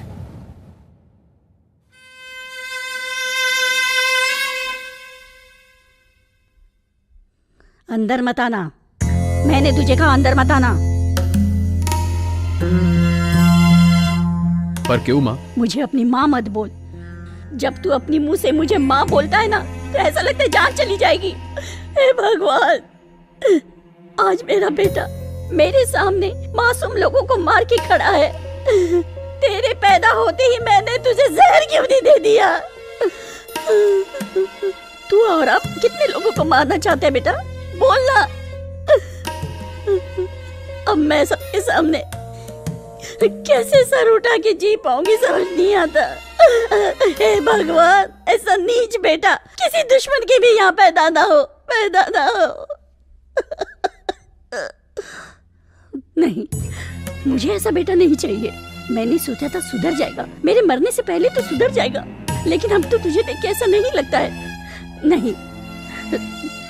अंदर मत आना, मैंने तुझे कहा अंदर मत आना। पर क्यों माँ? मुझे अपनी माँ मत बोल। जब तू अपनी मुंह से मुझे माँ बोलता है ना, तो ऐसा लगता है जान चली जाएगी। हे भगवान, आज मेरा बेटा मेरे सामने मासूम लोगों को मार के खड़ा है। तेरे पैदा होते ही मैंने तुझे जहर क्यों नहीं दे दिया? तू और अब कितने लोगों को मारना चाहते है बेटा, बोलना। अब मैं सबके सामने कैसे सर उठा के जी पाऊंगी, समझ नहीं आता। हे भगवान, ऐसा नीच बेटा किसी दुश्मन के भी यहाँ पैदा ना हो, पैदा ना हो। नहीं, मुझे ऐसा बेटा नहीं चाहिए। मैंने सोचा था सुधर जाएगा, मेरे मरने से पहले तो सुधर जाएगा, लेकिन अब तो तुझे देख के ऐसा नहीं लगता है। नहीं,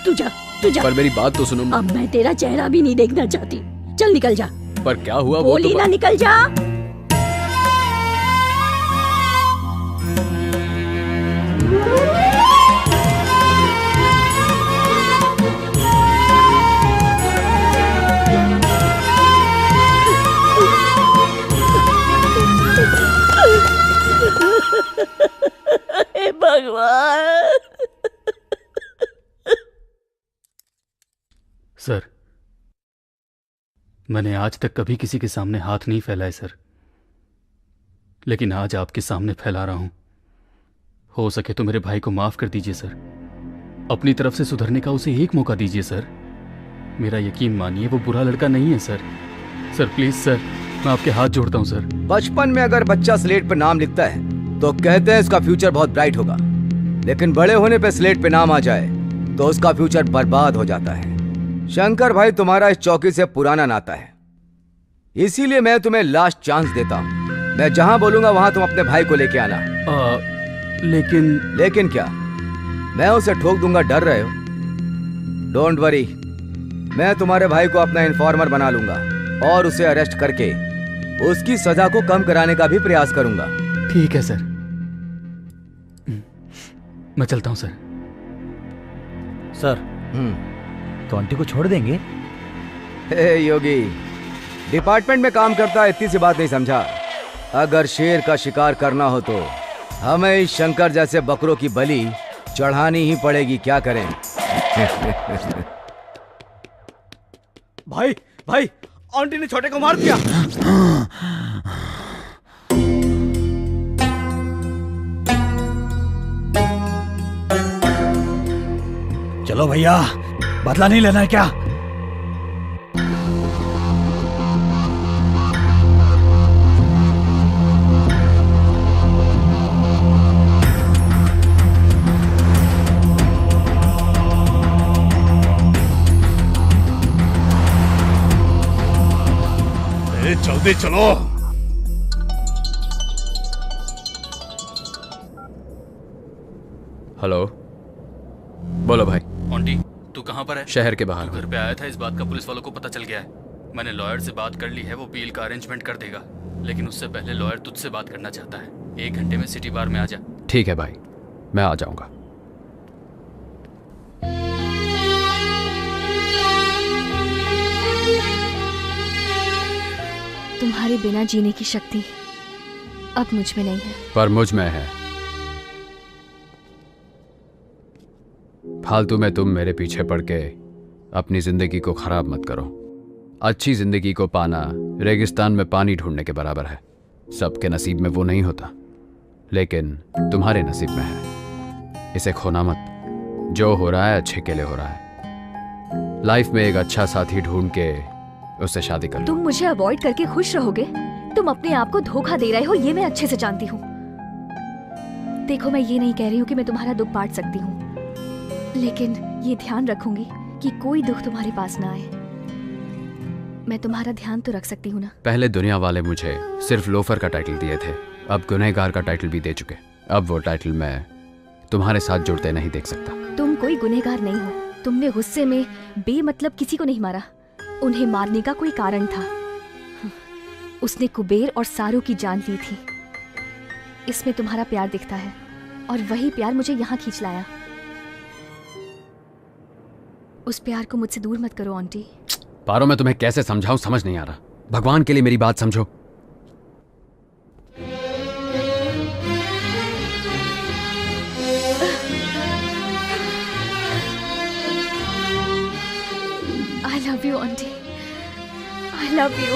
तू जा, तू जा। पर मेरी बात तो सुनो। अब मैं तेरा चेहरा भी नहीं देखना चाहती। चल निकल जा। पर क्या हुआ? बोली ना, निकल जा। हे भगवान। सर, मैंने आज तक कभी किसी के सामने हाथ नहीं फैलाए सर, लेकिन आज आपके सामने फैला रहा हूं। हो सके तो मेरे भाई को माफ कर दीजिए सर। अपनी तरफ से सुधरने का उसे एक मौका दीजिए सर। मेरा यकीन मानिए, वो बुरा लड़का नहीं है सर। सर प्लीज सर, मैं आपके हाथ जोड़ता हूं सर। बचपन में अगर बच्चा स्लेट पे नाम लिखता है तो कहते हैं इसका फ्यूचर बहुत ब्राइट होगा, लेकिन बड़े होने पे स्लेट पे नाम आ जाए तो उसका फ्यूचर बर्बाद हो जाता है। शंकर भाई, तुम्हारा इस चौकी से पुराना नाता है, इसीलिए मैं तुम्हें लास्ट चांस देता हूँ। मैं जहाँ बोलूंगा वहाँ तुम अपने भाई को लेके आना। लेकिन क्या? मैं उसे ठोक दूंगा, डर रहे हो? डोंट वरी, मैं तुम्हारे भाई को अपना इन्फॉर्मर बना लूंगा और उसे अरेस्ट करके उसकी सजा को कम कराने का भी प्रयास करूंगा। ठीक है सर, मैं चलता हूं सर। सर, तो आंटी को छोड़ देंगे? हे योगी, डिपार्टमेंट में काम करता है, इतनी सी बात नहीं समझा? अगर शेर का शिकार करना हो तो हमें इस शंकर जैसे बकरों की बलि चढ़ानी ही पड़ेगी। क्या करें? भाई भाई, आंटी ने छोटे को मार दिया। चलो भैया, बदला नहीं लेना है क्या? जल्दी चलो। हेलो, बोलो भाई। आंटी, तू कहाँ पर है? शहर के बाहर। घर पे आया था, इस बात का पुलिस वालों को पता चल गया है। मैंने लॉयर से बात कर ली है, वो बेल का अरेंजमेंट कर देगा, लेकिन उससे पहले लॉयर तुझसे बात करना चाहता है। 1 घंटे में सिटी बार में आ जा। ठीक है भाई, मैं आ जाऊंगा। तुम्हारे बिना जीने की शक्ति अब मुझ में नहीं है, पर मुझ में है। फालतू में तुम मेरे पीछे पड़ के अपनी जिंदगी को खराब मत करो। अच्छी जिंदगी को पाना रेगिस्तान में पानी ढूंढने के बराबर है। सबके नसीब में वो नहीं होता, लेकिन तुम्हारे नसीब में है। इसे खोना मत। जो हो रहा है अच्छे के लिए हो रहा है। लाइफ में एक अच्छा साथी ढूंढ के उससे शादी कर लो। तुम मुझे अवॉइड करके खुश रहोगे? तुम अपने आप को धोखा दे रहे हो, ये मैं अच्छे से जानती हूँ। देखो, मैं ये नहीं कह रही हूँ कि मैं तुम्हारा दुख बांट सकती हूँ, लेकिन ये ध्यान रखूंगी कि कोई दुख तुम्हारे पास ना आए। मैं तुम्हारा ध्यान तो रख सकती हूँ ना? पहले दुनिया वाले मुझे सिर्फ लोफर का टाइटल दिए थे, अब गुनहगार का टाइटल भी दे चुके। अब वो टाइटल मैं तुम्हारे साथ जुड़ते नहीं देख सकता। तुम कोई गुनहगार नहीं हो। तुमने गुस्से में बेमतलब किसी को नहीं मारा। उन्हें मारने का कोई कारण था। उसने कुबेर और सारू की जान ली थी। इसमें तुम्हारा प्यार दिखता है, और वही प्यार मुझे यहाँ खींच लाया। उस प्यार को मुझसे दूर मत करो आंटी। पारो, मैं तुम्हें कैसे समझाऊं, समझ नहीं आ रहा। भगवान के लिए मेरी बात समझो। I love you, auntie. I love you.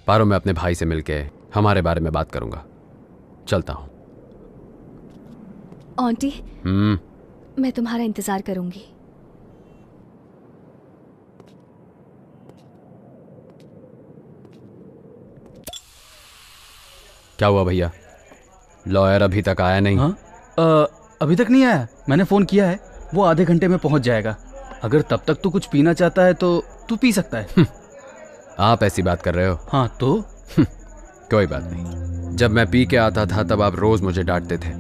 पारो, मैं अपने भाई से मिलके हमारे बारे में बात करूंगा। चलता हूं। आंटी, मैं तुम्हारा इंतजार करूंगी। क्या हुआ भैया? लॉयर अभी तक आया नहीं? अभी तक नहीं आया। मैंने फोन किया है, वो आधे घंटे में पहुंच जाएगा। अगर तब तक तू कुछ पीना चाहता है तो तू पी सकता है। आप ऐसी बात कर रहे हो? हाँ तो कोई बात नहीं। जब मैं पी के आता था तब आप रोज मुझे डांटते थे,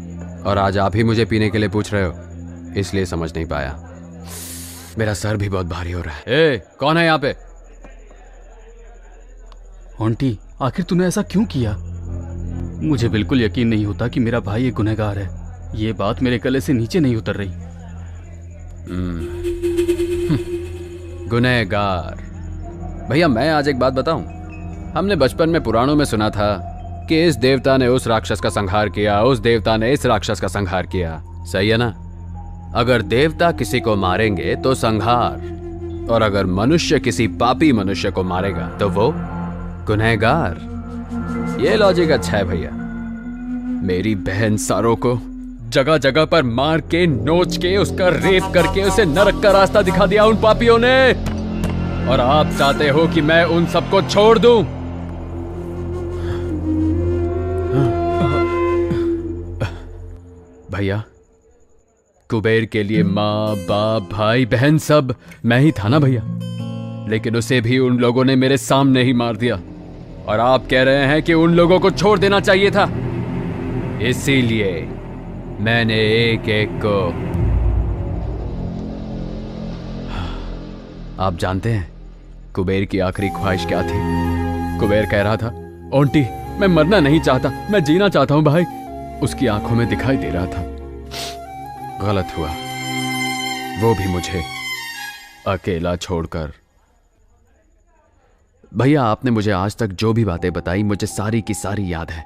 और आज आप ही मुझे पीने के लिए पूछ रहे हो, इसलिए समझ नहीं पाया। मेरा सर भी बहुत भारी हो रहा है। ए, कौन है यहाँ पे? आंटी, आखिर तूने ऐसा क्यों किया? मुझे बिल्कुल यकीन नहीं होता कि मेरा भाई एक गुनहगार है। ये बात मेरे गले से नीचे नहीं उतर रही। गुनहगार? भैया, मैं आज एक बात बताऊं। हमने बचपन में पुराणों में सुना था कि इस देवता ने उस राक्षस का संहार किया, उस देवता ने इस राक्षस का संहार किया। सही है ना? अगर देवता किसी को मारेंगे तो संहार, और अगर मनुष्य किसी पापी मनुष्य को मारेगा तो वो गुनहगार। ये लॉजिक अच्छा है भैया। मेरी बहन सारो को जगह जगह पर मार के, नोच के, उसका रेप करके उसे नरक का रास्ता दिखा दिया उन पापियों ने, और आप चाहते हो कि मैं उन सबको छोड़ दूं? भैया, कुबेर के लिए माँ, बाप, भाई, बहन सब मैं ही था ना भैया, लेकिन उसे भी उन लोगों ने मेरे सामने ही मार दिया, और आप कह रहे हैं कि उन लोगों को छोड़ देना चाहिए था। इसीलिए मैंने एक एक को। आप जानते हैं कुबेर की आखिरी ख्वाहिश क्या थी? कुबेर कह रहा था, ओंटी, मैं मरना नहीं चाहता, मैं जीना चाहता हूं भाई। उसकी आंखों में दिखाई दे रहा था। गलत हुआ, वो भी मुझे अकेला छोड़कर। भैया, आपने मुझे आज तक जो भी बातें बताई, मुझे सारी की सारी याद है।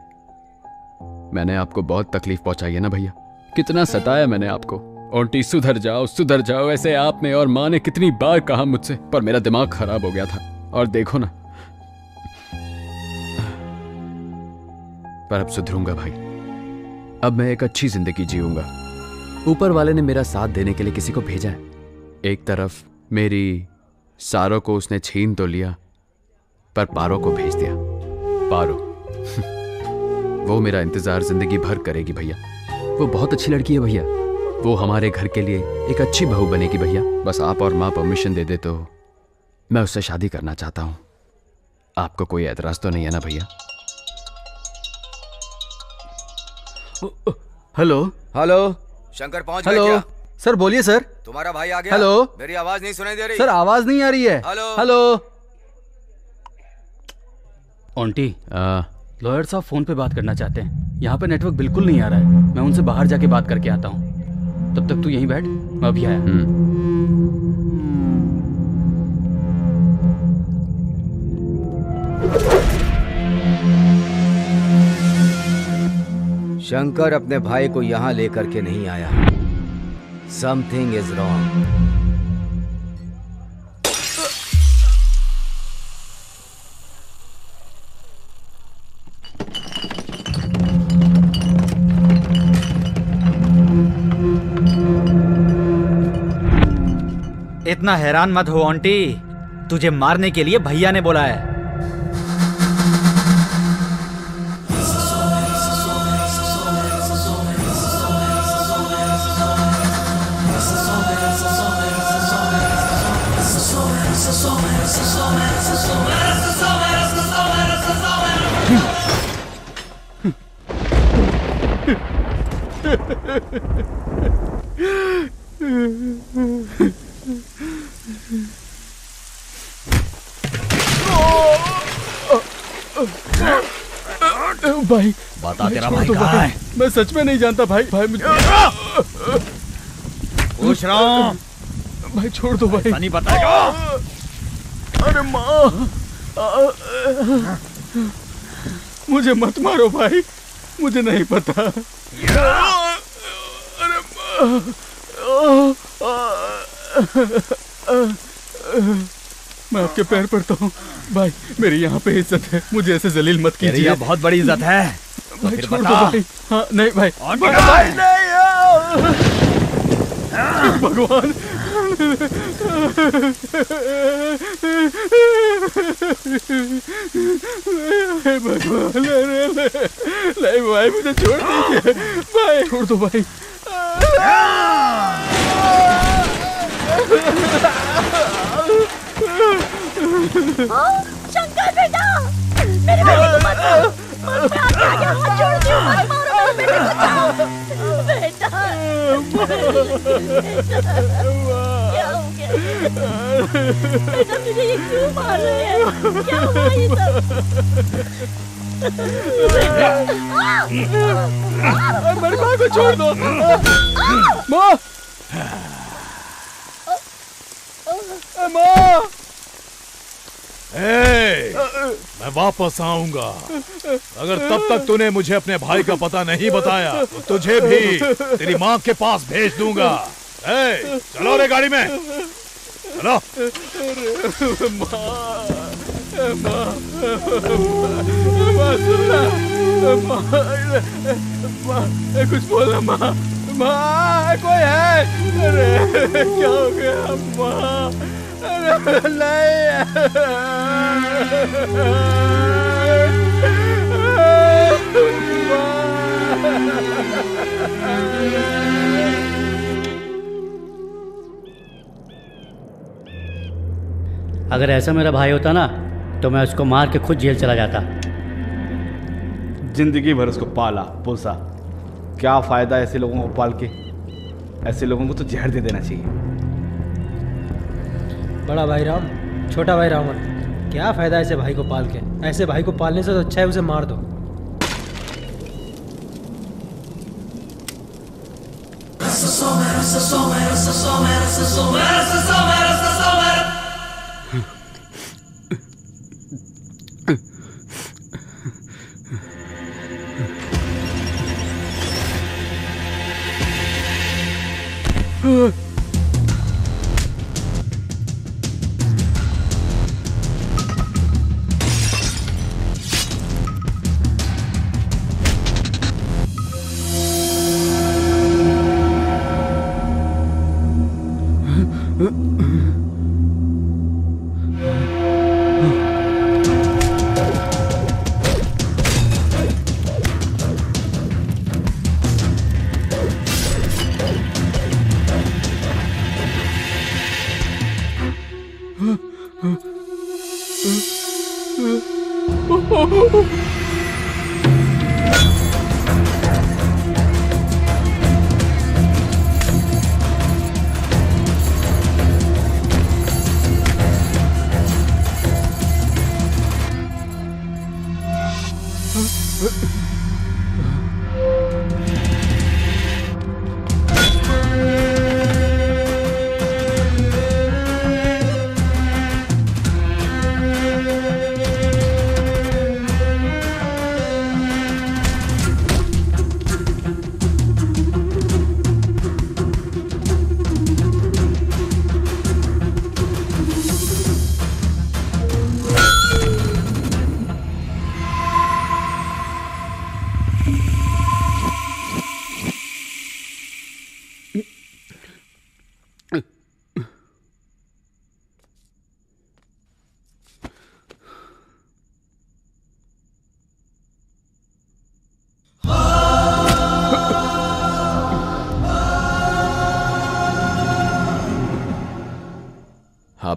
मैंने आपको बहुत तकलीफ पहुंचाई है ना भैया? कितना सताया मैंने आपको। ओंटी, सुधर जाओ, ऐसे आपने और माँ ने कितनी बार कहा मुझसे, पर मेरा दिमाग खराब हो गया था। और देखो ना, पर अब सुधरूंगा भाई। अब मैं एक अच्छी जिंदगी जीऊंगा। ऊपर वाले ने मेरा साथ देने के लिए किसी को भेजा है। एक तरफ मेरी सारो को उसने छीन तो लिया, पर पारो को भेज दिया। पारो वो मेरा इंतजार जिंदगी भर करेगी भैया। वो बहुत अच्छी लड़की है भैया। वो हमारे घर के लिए एक अच्छी बहू बनेगी भैया। बस आप और माँ परमिशन दे दे तो मैं उससे शादी करना चाहता हूँ। आपको कोई एतराज तो नहीं है ना भैया? हेलो हेलो, शंकर पहुंच गए हेलो क्या? सर, बोलिए सर। तुम्हारा भाई आ गया? हेलो, मेरी आवाज नहीं सुनाई दे रही? सर, आवाज नहीं आ रही है। Hello hello. आंटी, लॉयर साहब फोन पे बात करना चाहते हैं। यहाँ पे नेटवर्क बिल्कुल नहीं आ रहा है। मैं उनसे बाहर जाके बात करके आता हूँ। तब तक तू यहीं बैठ, मैं अभी आया। शंकर अपने भाई को यहाँ लेकर के नहीं आया। Something is wrong. इतना हैरान मत हो आंटी, तुझे मारने के लिए भैया ने बोला है। भाई बता तेरा भाई कहाँ है? मैं सच में नहीं जानता भाई। भाई मुझे पूछ रहा हूँ। भाई छोड़ दो भाई। नहीं बताएगा। अरे माँ, मुझे मत मारो भाई, मुझे नहीं पता। अरे मैं आपके पैर पड़ता हूँ भाई, मेरी यहाँ पे इज्जत है, मुझे ऐसे जलील मत कीजिए। यहाँ बहुत बड़ी इज्जत है। भाई फिर छोड़ दो बता। भाई। हाँ नहीं भाई, भाई भगवान। भगवान नहीं भाई, मुझे छोड़ दीजिए भाई, छोड़ दो भाई। शंकर बेटा, मेरे बेटे को मत मारो, मैं आपके आगे हाथ जोड़ती हूँ, मत मारो मेरे बेटे को, जाओ बेटा। क्या हो गया बेटा, मुझे ये क्यों मार रहे हैं? क्या हुआ ये सब? मेरी माँ को छोड़ दो। माँ, माँ, मैं वापस आऊंगा। अगर तब तक तूने मुझे अपने भाई का पता नहीं बताया तो तुझे भी तेरी माँ के पास भेज दूंगा। चलो रे गाड़ी में, चलो। कुछ बोलना माँ, माँ कोई है? अरे क्या हो गया माँ? अरे अगर ऐसा मेरा भाई होता ना तो मैं उसको मार के खुद जेल चला जाता। जिंदगी भर उसको पाला पोसा, क्या फायदा ऐसे लोगों को पाल के? ऐसे लोगों को तो जहर दे देना चाहिए। बड़ा भाई राम, छोटा भाई रावण, क्या फायदा ऐसे भाई को पाल के? ऐसे भाई को पालने से तो अच्छा है उसे मार दो।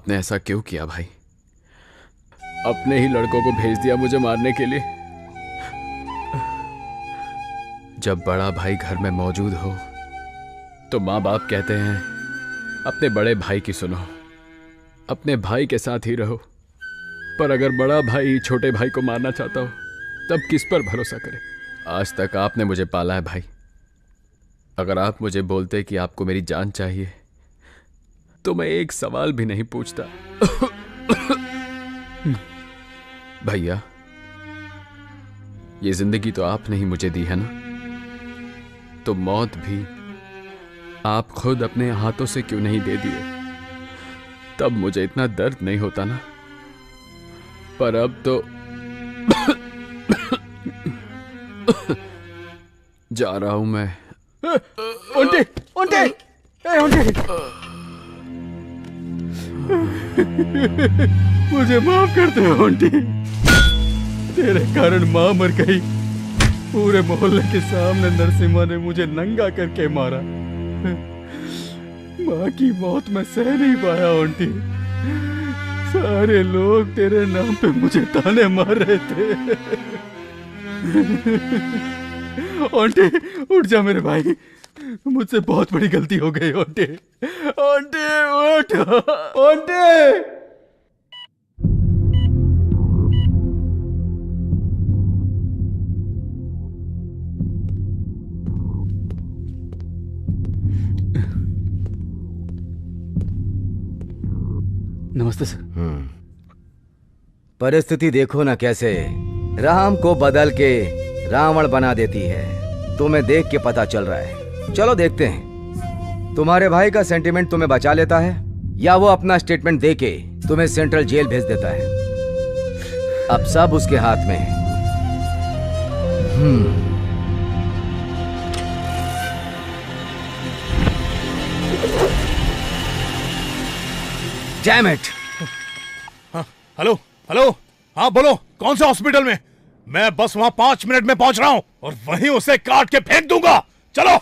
आपने ऐसा क्यों किया भाई? अपने ही लड़कों को भेज दिया मुझे मारने के लिए। जब बड़ा भाई घर में मौजूद हो तो माँ बाप कहते हैं अपने बड़े भाई की सुनो, अपने भाई के साथ ही रहो। पर अगर बड़ा भाई छोटे भाई को मारना चाहता हो तब किस पर भरोसा करे? आज तक आपने मुझे पाला है भाई। अगर आप मुझे बोलते कि आपको मेरी जान चाहिए तो मैं एक सवाल भी नहीं पूछता। भैया, ये जिंदगी तो आपने ही मुझे दी है ना, तो मौत भी आप खुद अपने हाथों से क्यों नहीं दे दिए? तब मुझे इतना दर्द नहीं होता ना। पर अब तो जा रहा हूं मैं। ओंटे, ओंटे, ओंटे। मुझे माफ कर दे ओंटे। तेरे कारण मां मर गई। पूरे मोहल्ले के सामने नरसिम्हा ने मुझे नंगा करके मारा। माँ की मौत मैं सह नहीं पाया ओंटी। सारे लोग तेरे नाम पे मुझे ताने मार रहे थे। ओंटी उठ जा मेरे भाई, मुझसे बहुत बड़ी गलती हो गई ओंटी। ओंटी उठ ओंटी। नमस्ते सर। परिस्थिति देखो ना कैसे राम को बदल के रावण बना देती है। तुम्हें देख के पता चल रहा है। चलो देखते हैं तुम्हारे भाई का सेंटिमेंट तुम्हें बचा लेता है या वो अपना स्टेटमेंट देके तुम्हें सेंट्रल जेल भेज देता है। अब सब उसके हाथ में है। Damn it! हेलो हेलो, हाँ बोलो, कौन से हॉस्पिटल में? मैं बस वहां 5 मिनट में पहुंच रहा हूं और वहीं उसे काट के फेंक दूंगा। चलो।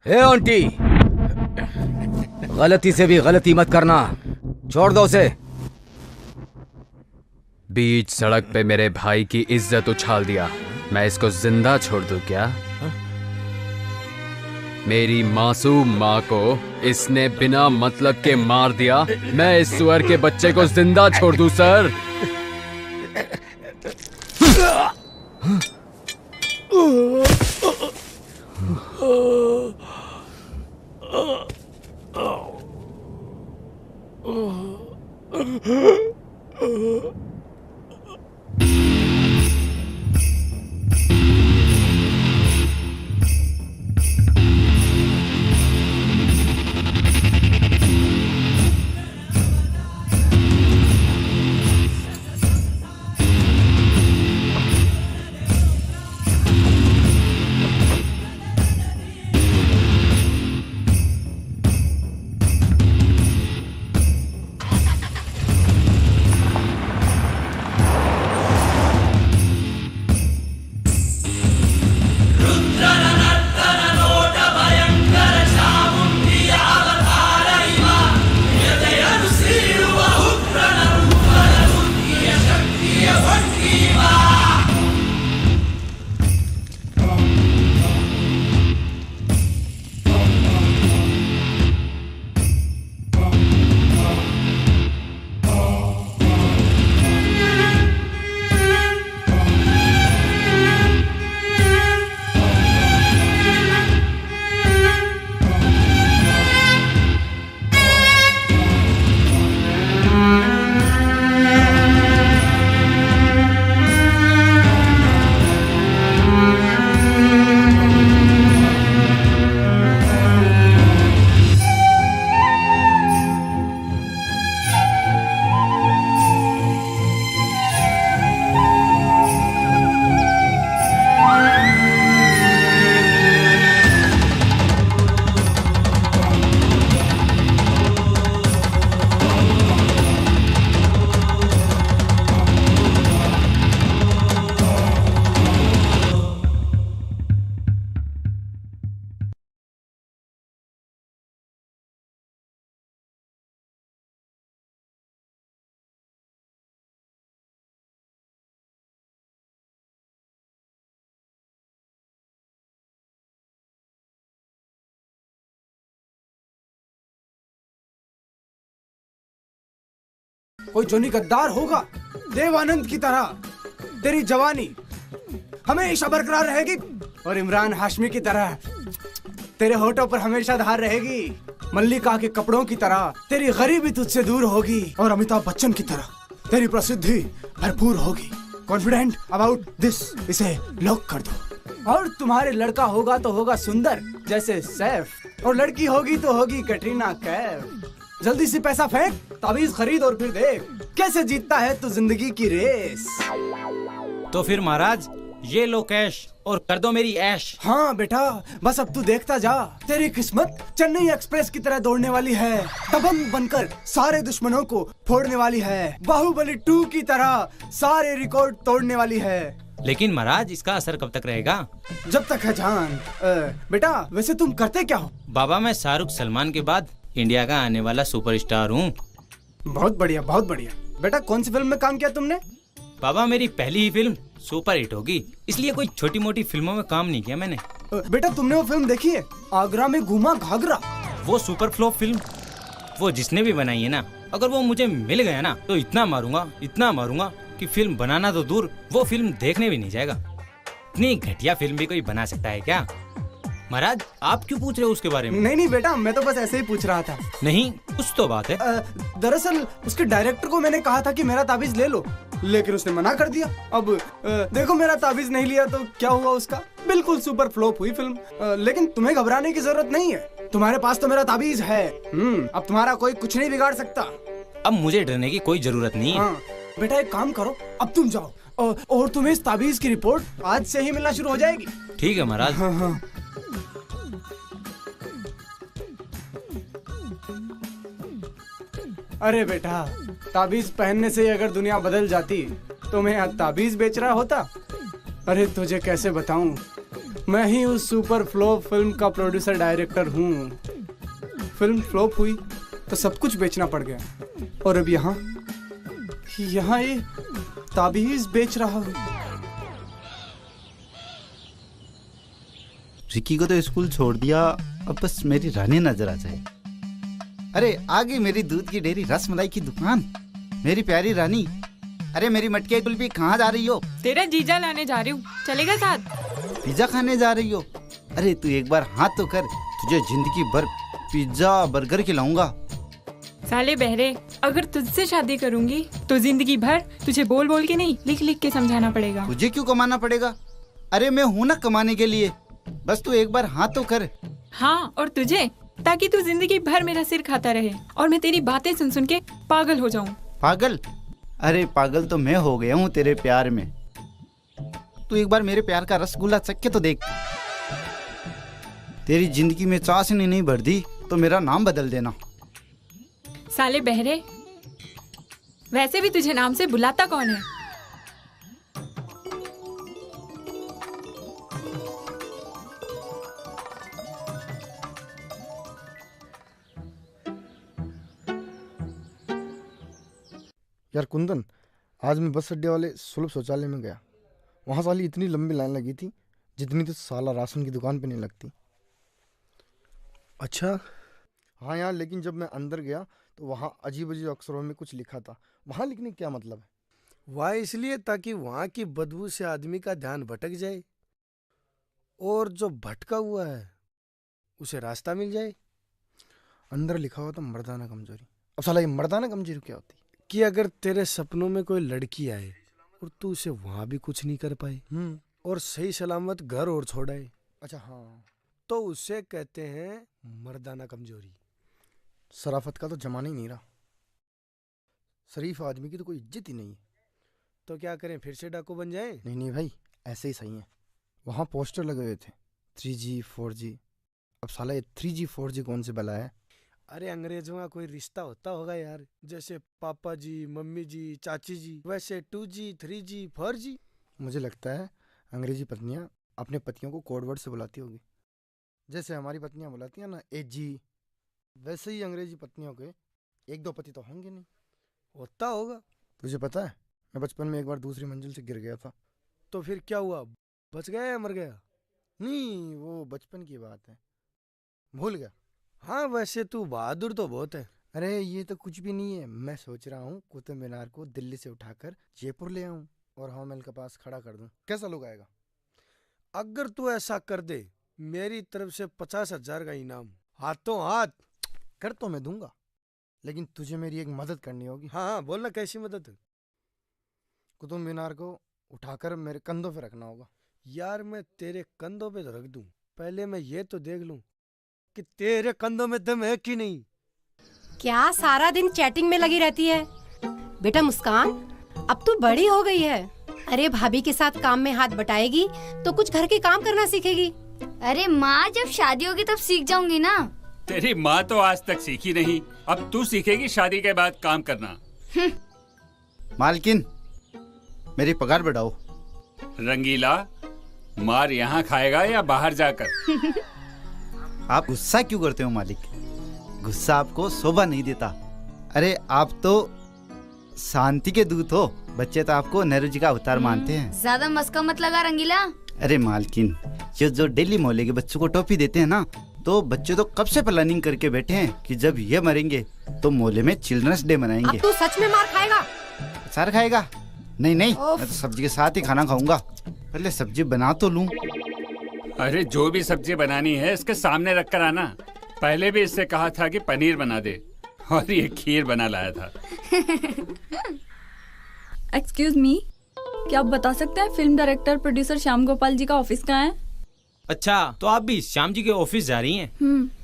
हे आंटी, गलती से भी गलती मत करना, छोड़ दो उसे। बीच सड़क पे मेरे भाई की इज्जत उछाल दिया, मैं इसको जिंदा छोड़ दूं क्या? मेरी मासूम माँ को इसने बिना मतलब के मार दिया, मैं इस सुअर के बच्चे को जिंदा छोड़ दूं सर? कोई जोनी गद्दार होगा देवानंद की तरह, तेरी जवानी हमेशा बरकरार रहेगी, और इमरान हाशमी की तरह तेरे होठों पर हमेशा धार रहेगी। मल्लिका के कपड़ों की तरह तेरी गरीबी तुझसे दूर होगी, और अमिताभ बच्चन की तरह तेरी प्रसिद्धि भरपूर होगी। कॉन्फिडेंट अबाउट दिस, इसे लॉक कर दो। और तुम्हारे लड़का होगा तो होगा सुंदर जैसे सैफ, और लड़की होगी तो होगी कैटरीना कैफ। जल्दी से पैसा फेंक, ताबीज खरीद और फिर देख कैसे जीतता है तू जिंदगी की रेस। तो फिर महाराज ये लो कैश और कर दो मेरी ऐश। हाँ बेटा, बस अब तू देखता जा, तेरी किस्मत चेन्नई एक्सप्रेस की तरह दौड़ने वाली है, दबंग बनकर सारे दुश्मनों को फोड़ने वाली है, बाहुबली 2 की तरह सारे रिकॉर्ड तोड़ने वाली है। लेकिन महाराज इसका असर कब तक रहेगा? जब तक है जान। बेटा वैसे तुम करते क्या हो? बाबा मैं शाहरुख सलमान के बाद इंडिया का आने वाला सुपरस्टार हूँ। बहुत बढ़िया बहुत बढ़िया। बेटा कौन सी फिल्म में काम किया तुमने? बाबा मेरी पहली ही फिल्म सुपर हिट होगी, इसलिए कोई छोटी मोटी फिल्मों में काम नहीं किया मैंने। बेटा तुमने वो फिल्म देखी है, आगरा में घूमा घाघरा? वो सुपर फ्लॉप फिल्म, वो जिसने भी बनाई है ना, अगर वो मुझे मिल गया ना तो इतना मारूंगा कि फिल्म बनाना तो दूर, वो फिल्म देखने भी नहीं जाएगा। इतनी घटिया फिल्म भी कोई बना सकता है क्या? महाराज आप क्यों पूछ रहे हो उसके बारे में? नहीं बेटा, मैं तो बस ऐसे ही पूछ रहा था। नहीं कुछ तो बात है। दरअसल उसके डायरेक्टर को मैंने कहा था कि मेरा ताबीज ले लो, लेकिन उसने मना कर दिया। अब देखो मेरा ताबीज नहीं लिया तो क्या हुआ उसका, बिल्कुल सुपर फ्लॉप हुई फिल्म। लेकिन तुम्हें घबराने की जरूरत नहीं है, तुम्हारे पास तो मेरा ताबीज है। अब तुम्हारा कोई कुछ नहीं बिगाड़ सकता। अब मुझे डरने की कोई जरूरत नहीं है। हाँ, बेटा एक काम करो, अब तुम जाओ और तुम्हें इस ताबीज की रिपोर्ट आज से ही मिलना शुरू हो जाएगी। ठीक है महाराज। हाँ। अरे बेटा, ताबीज पहनने से अगर दुनिया बदल जाती तो मैं यहाँ ताबीज बेच रहा होता। अरे तुझे कैसे बताऊं, मैं ही उस सुपर फ्लॉप फिल्म का प्रोड्यूसर डायरेक्टर हूँ। फिल्म फ्लॉप हुई तो सब कुछ बेचना पड़ गया और अब यहाँ ये ताबीज बेच रहा हूँ। रिकी को तो स्कूल छोड़ दिया, अब बस मेरी रानी नजर आ जाए। अरे आ गई मेरी दूध की डेयरी रसमलाई की दुकान। मेरी प्यारी रानी, अरे मेरी मटके कुल्फी कहाँ जा रही हो? तेरा जीजा लाने जा रही हूँ, चलेगा साथ? पिज्जा खाने जा रही हो? अरे तू एक बार हाथ तो कर, तुझे जिंदगी भर पिज्जा बर्गर खिलाऊंगा। साले बहरे, अगर तुझसे शादी करूंगी तो जिंदगी भर तुझे बोल बोल के नहीं, लिख लिख के समझाना पड़ेगा। तुझे क्यों कमाना पड़ेगा? अरे मैं हूँ ना कमाने के लिए, बस तू एक बार हाथ तो कर। हाँ, और तुझे, ताकि तू जिंदगी भर मेरा सिर खाता रहे और मैं तेरी बातें सुन सुन के पागल हो जाऊं। पागल? अरे पागल तो मैं हो गया हूँ तेरे प्यार में। तू एक बार मेरे प्यार का रसगुल्ला चख के तो देख। तेरी जिंदगी में चाशनी नहीं भर दी तो मेरा नाम बदल देना। साले बहरे, वैसे भी तुझे नाम से बुलाता कौन है? यार कुंदन, आज मैं बस अड्डे वाले सुलभ शौचालय में गया। वहाँ साली इतनी लंबी लाइन लगी थी जितनी तो साला राशन की दुकान पे नहीं लगती। अच्छा? हाँ यार, लेकिन जब मैं अंदर गया तो वहाँ अजीब अजीब अक्षरों में कुछ लिखा था। वहाँ लिखने का क्या मतलब है? वह इसलिए ताकि वहाँ की बदबू से आदमी का ध्यान भटक जाए और जो भटका हुआ है उसे रास्ता मिल जाए। अंदर लिखा हुआ था मर्दाना कमजोरी। अब साला ये मर्दाना कमजोरी क्या होती है? कि अगर तेरे सपनों में कोई लड़की आए और तू उसे वहां भी कुछ नहीं कर पाए और सही सलामत घर और छोड़ाए, अच्छा हाँ, तो उसे कहते हैं मर्दाना कमजोरी। शराफत का तो जमाना ही नहीं रहा। शरीफ आदमी की तो कोई इज्जत ही नहीं है। तो क्या करें, फिर से डाकू बन जाएं? नहीं नहीं भाई, ऐसे ही सही है। वहाँ पोस्टर लगे हुए थे 3G 4G। अब साला ये 3G 4G कौन से बला है? अरे अंग्रेजों का कोई रिश्ता होता होगा यार, जैसे पापा जी, मम्मी जी, चाची जी, वैसे 2G 3G 4G। मुझे लगता है अंग्रेजी पत्नियां अपने पतियों को कोड वर्ड से बुलाती होगी, जैसे हमारी पत्नियां बुलाती हैं ना AG। वैसे ही अंग्रेजी पत्नियों के एक दो पति तो होंगे नहीं। होता होगा। तुझे पता है, मैं बचपन में एक बार दूसरी मंजिल से गिर गया था। तो फिर क्या हुआ, बच गया या मर गया? नहीं, वो बचपन की बात है, भूल गया। हाँ, वैसे तू बहादुर तो बहुत है। अरे ये तो कुछ भी नहीं है। मैं सोच रहा हूँ कुतुब मीनार को दिल्ली से उठाकर जयपुर ले आऊं और हवा महल के पास खड़ा कर दूं। कैसा लोग आएगा? अगर तू ऐसा कर दे, मेरी तरफ से 50,000 का इनाम, हाथों हाथ। कर तो मैं दूंगा, लेकिन तुझे मेरी एक मदद करनी होगी। हाँ हाँ, बोलना, कैसी मदद? कुतुब मीनार को उठाकर मेरे कंधों पे रखना होगा। यार मैं तेरे कंधों पे तो रख दूं, पहले मैं ये तो देख लूं कि तेरे कंधों में दम है कि नहीं। क्या सारा दिन चैटिंग में लगी रहती है? बेटा मुस्कान, अब तू बड़ी हो गई है। अरे भाभी के साथ काम में हाथ बटाएगी तो कुछ घर के काम करना सीखेगी। अरे माँ, जब शादी होगी तब सीख जाऊंगी ना। तेरी माँ तो आज तक सीखी नहीं, अब तू सीखेगी शादी के बाद काम करना। मालकिन, मेरी पगार बढ़ाओ। रंगीला, मार यहाँ खाएगा या बाहर जाकर? आप गुस्सा क्यों करते हो मालिक? गुस्सा आपको शोभा नहीं देता। अरे आप तो शांति के दूत हो, बच्चे तो आपको नेहरू जी का अवतार मानते हैं। ज्यादा मस्का मत लगा रंगीला। अरे मालकिन, जो डेली मोहल्ले के बच्चों को टॉफी देते हैं ना, तो बच्चे तो कब से प्लानिंग करके बैठे हैं कि जब ये मरेंगे तो मोहल्ले में चिल्ड्रंस डे मनाएंगे। अब तू सच में मार खाएगा? सर खाएगा? नहीं नहीं, मैं तो सब्जी के साथ ही खाना खाऊंगा। पहले सब्जी बना तो लूं। अरे जो भी सब्जी बनानी है इसके सामने रख कर आना। पहले भी इससे कहा था कि पनीर बना दे और ये खीर बना लाया था। एक्सक्यूज मी, क्या आप बता सकते हैं film director producer Shyam Gopal ji का ऑफिस कहाँ है? अच्छा, तो आप भी श्याम जी के ऑफिस जा रही हैं?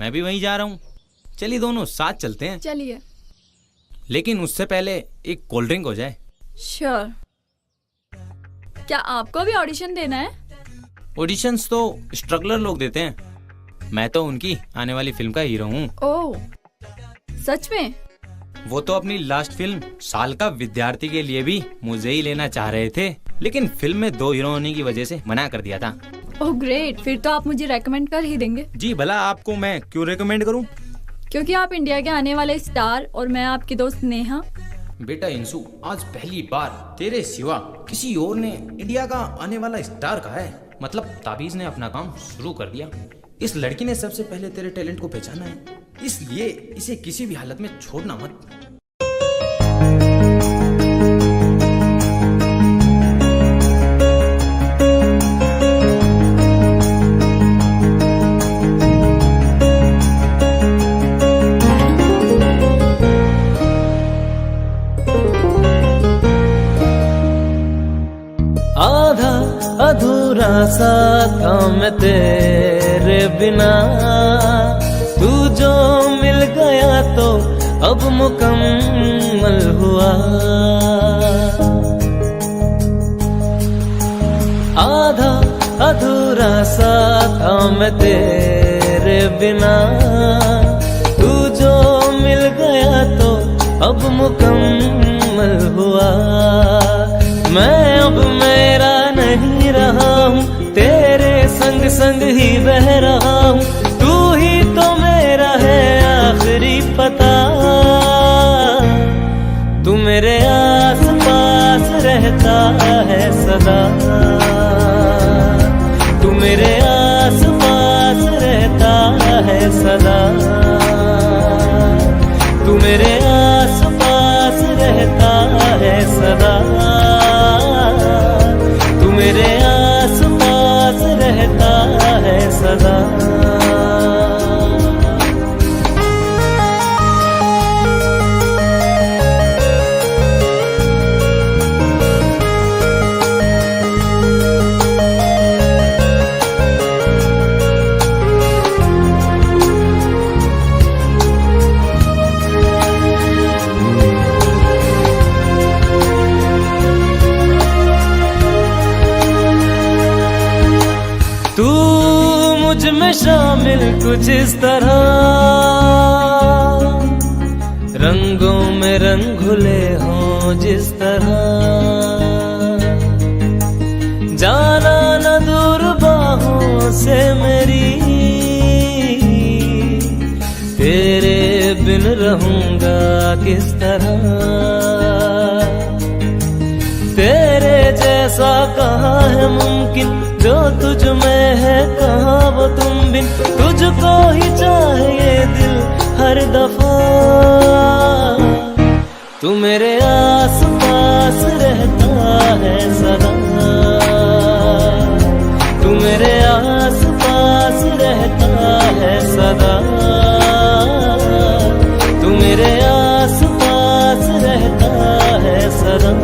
मैं भी वहीं जा रहा हूँ। चलिए दोनों साथ चलते हैं। चलिए, लेकिन उससे पहले एक कोल्ड ड्रिंक हो जाए। श्योर। क्या आपको भी ऑडिशन देना है? ऑडिशंस तो स्ट्रगलर लोग देते हैं, मैं तो उनकी आने वाली फिल्म का हीरो हूँ। ओह, सच में? वो तो अपनी लास्ट फिल्म साल का विद्यार्थी के लिए भी मुझे ही लेना चाह रहे थे, लेकिन फिल्म में 2 हीरो होने की वजह से मना कर दिया था। ओह ग्रेट, फिर तो आप मुझे रेकमेंड कर ही देंगे। जी भला, आपको मैं क्यों रेकमेंड करूं? क्योंकि आप इंडिया के आने वाले स्टार और मैं आपकी दोस्त नेहा। बेटा इंसु, आज पहली बार तेरे सिवा किसी और ने इंडिया का आने वाला स्टार कहा है। मतलब ताबीज ने अपना काम शुरू कर दिया। इस लड़की ने सबसे पहले तेरे टैलेंट को पहचाना है, इसलिए इसे किसी भी हालत में छोड़ना मत। आधा अधूरा सा था मैं तेरे बिना, तू जो मिल गया तो अब मुकम्मल हुआ। आधा अधूरा सा था मैं तेरे बिना, तू जो मिल गया तो अब मुकम्मल हुआ। मैं अब मेरा नहीं रहा हूँ, तेरे संग संग ही बह रहा हूँ। तू ही तो मेरा है आखिरी पता, तू मेरे आस पास रहता है सदा। तू मेरे आस पास रहता है सदा, तू मेरे आस पास रहता है सदा। तू मेरे आस पास रहता है सदा। तू मुझ में शामिल कुछ इस तरह, रंगों में रंग घुले हों जिस तरह। जाना न दूर बाहों से मेरी, तेरे बिन रहूंगा किस तरह। तेरे जैसा कहाँ है मुमकिन, जो तुझ में है कहाँ वो तुम बिन। तुझको ही चाहिए दिल हर दफा, तू मेरे आस पास रहता है सदा। तू मेरे आस पास रहता है सदा। तू मेरे आस पास रहता है सदा।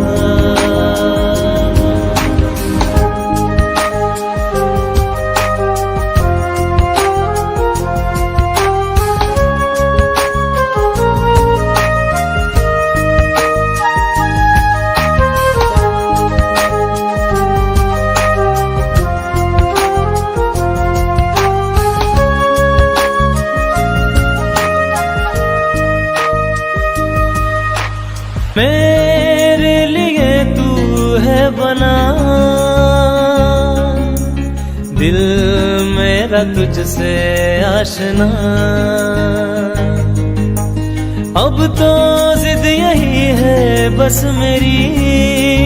मेरे लिए तू है बना, दिल मेरा तुझसे आशना। अब तो जिद यही है बस मेरी,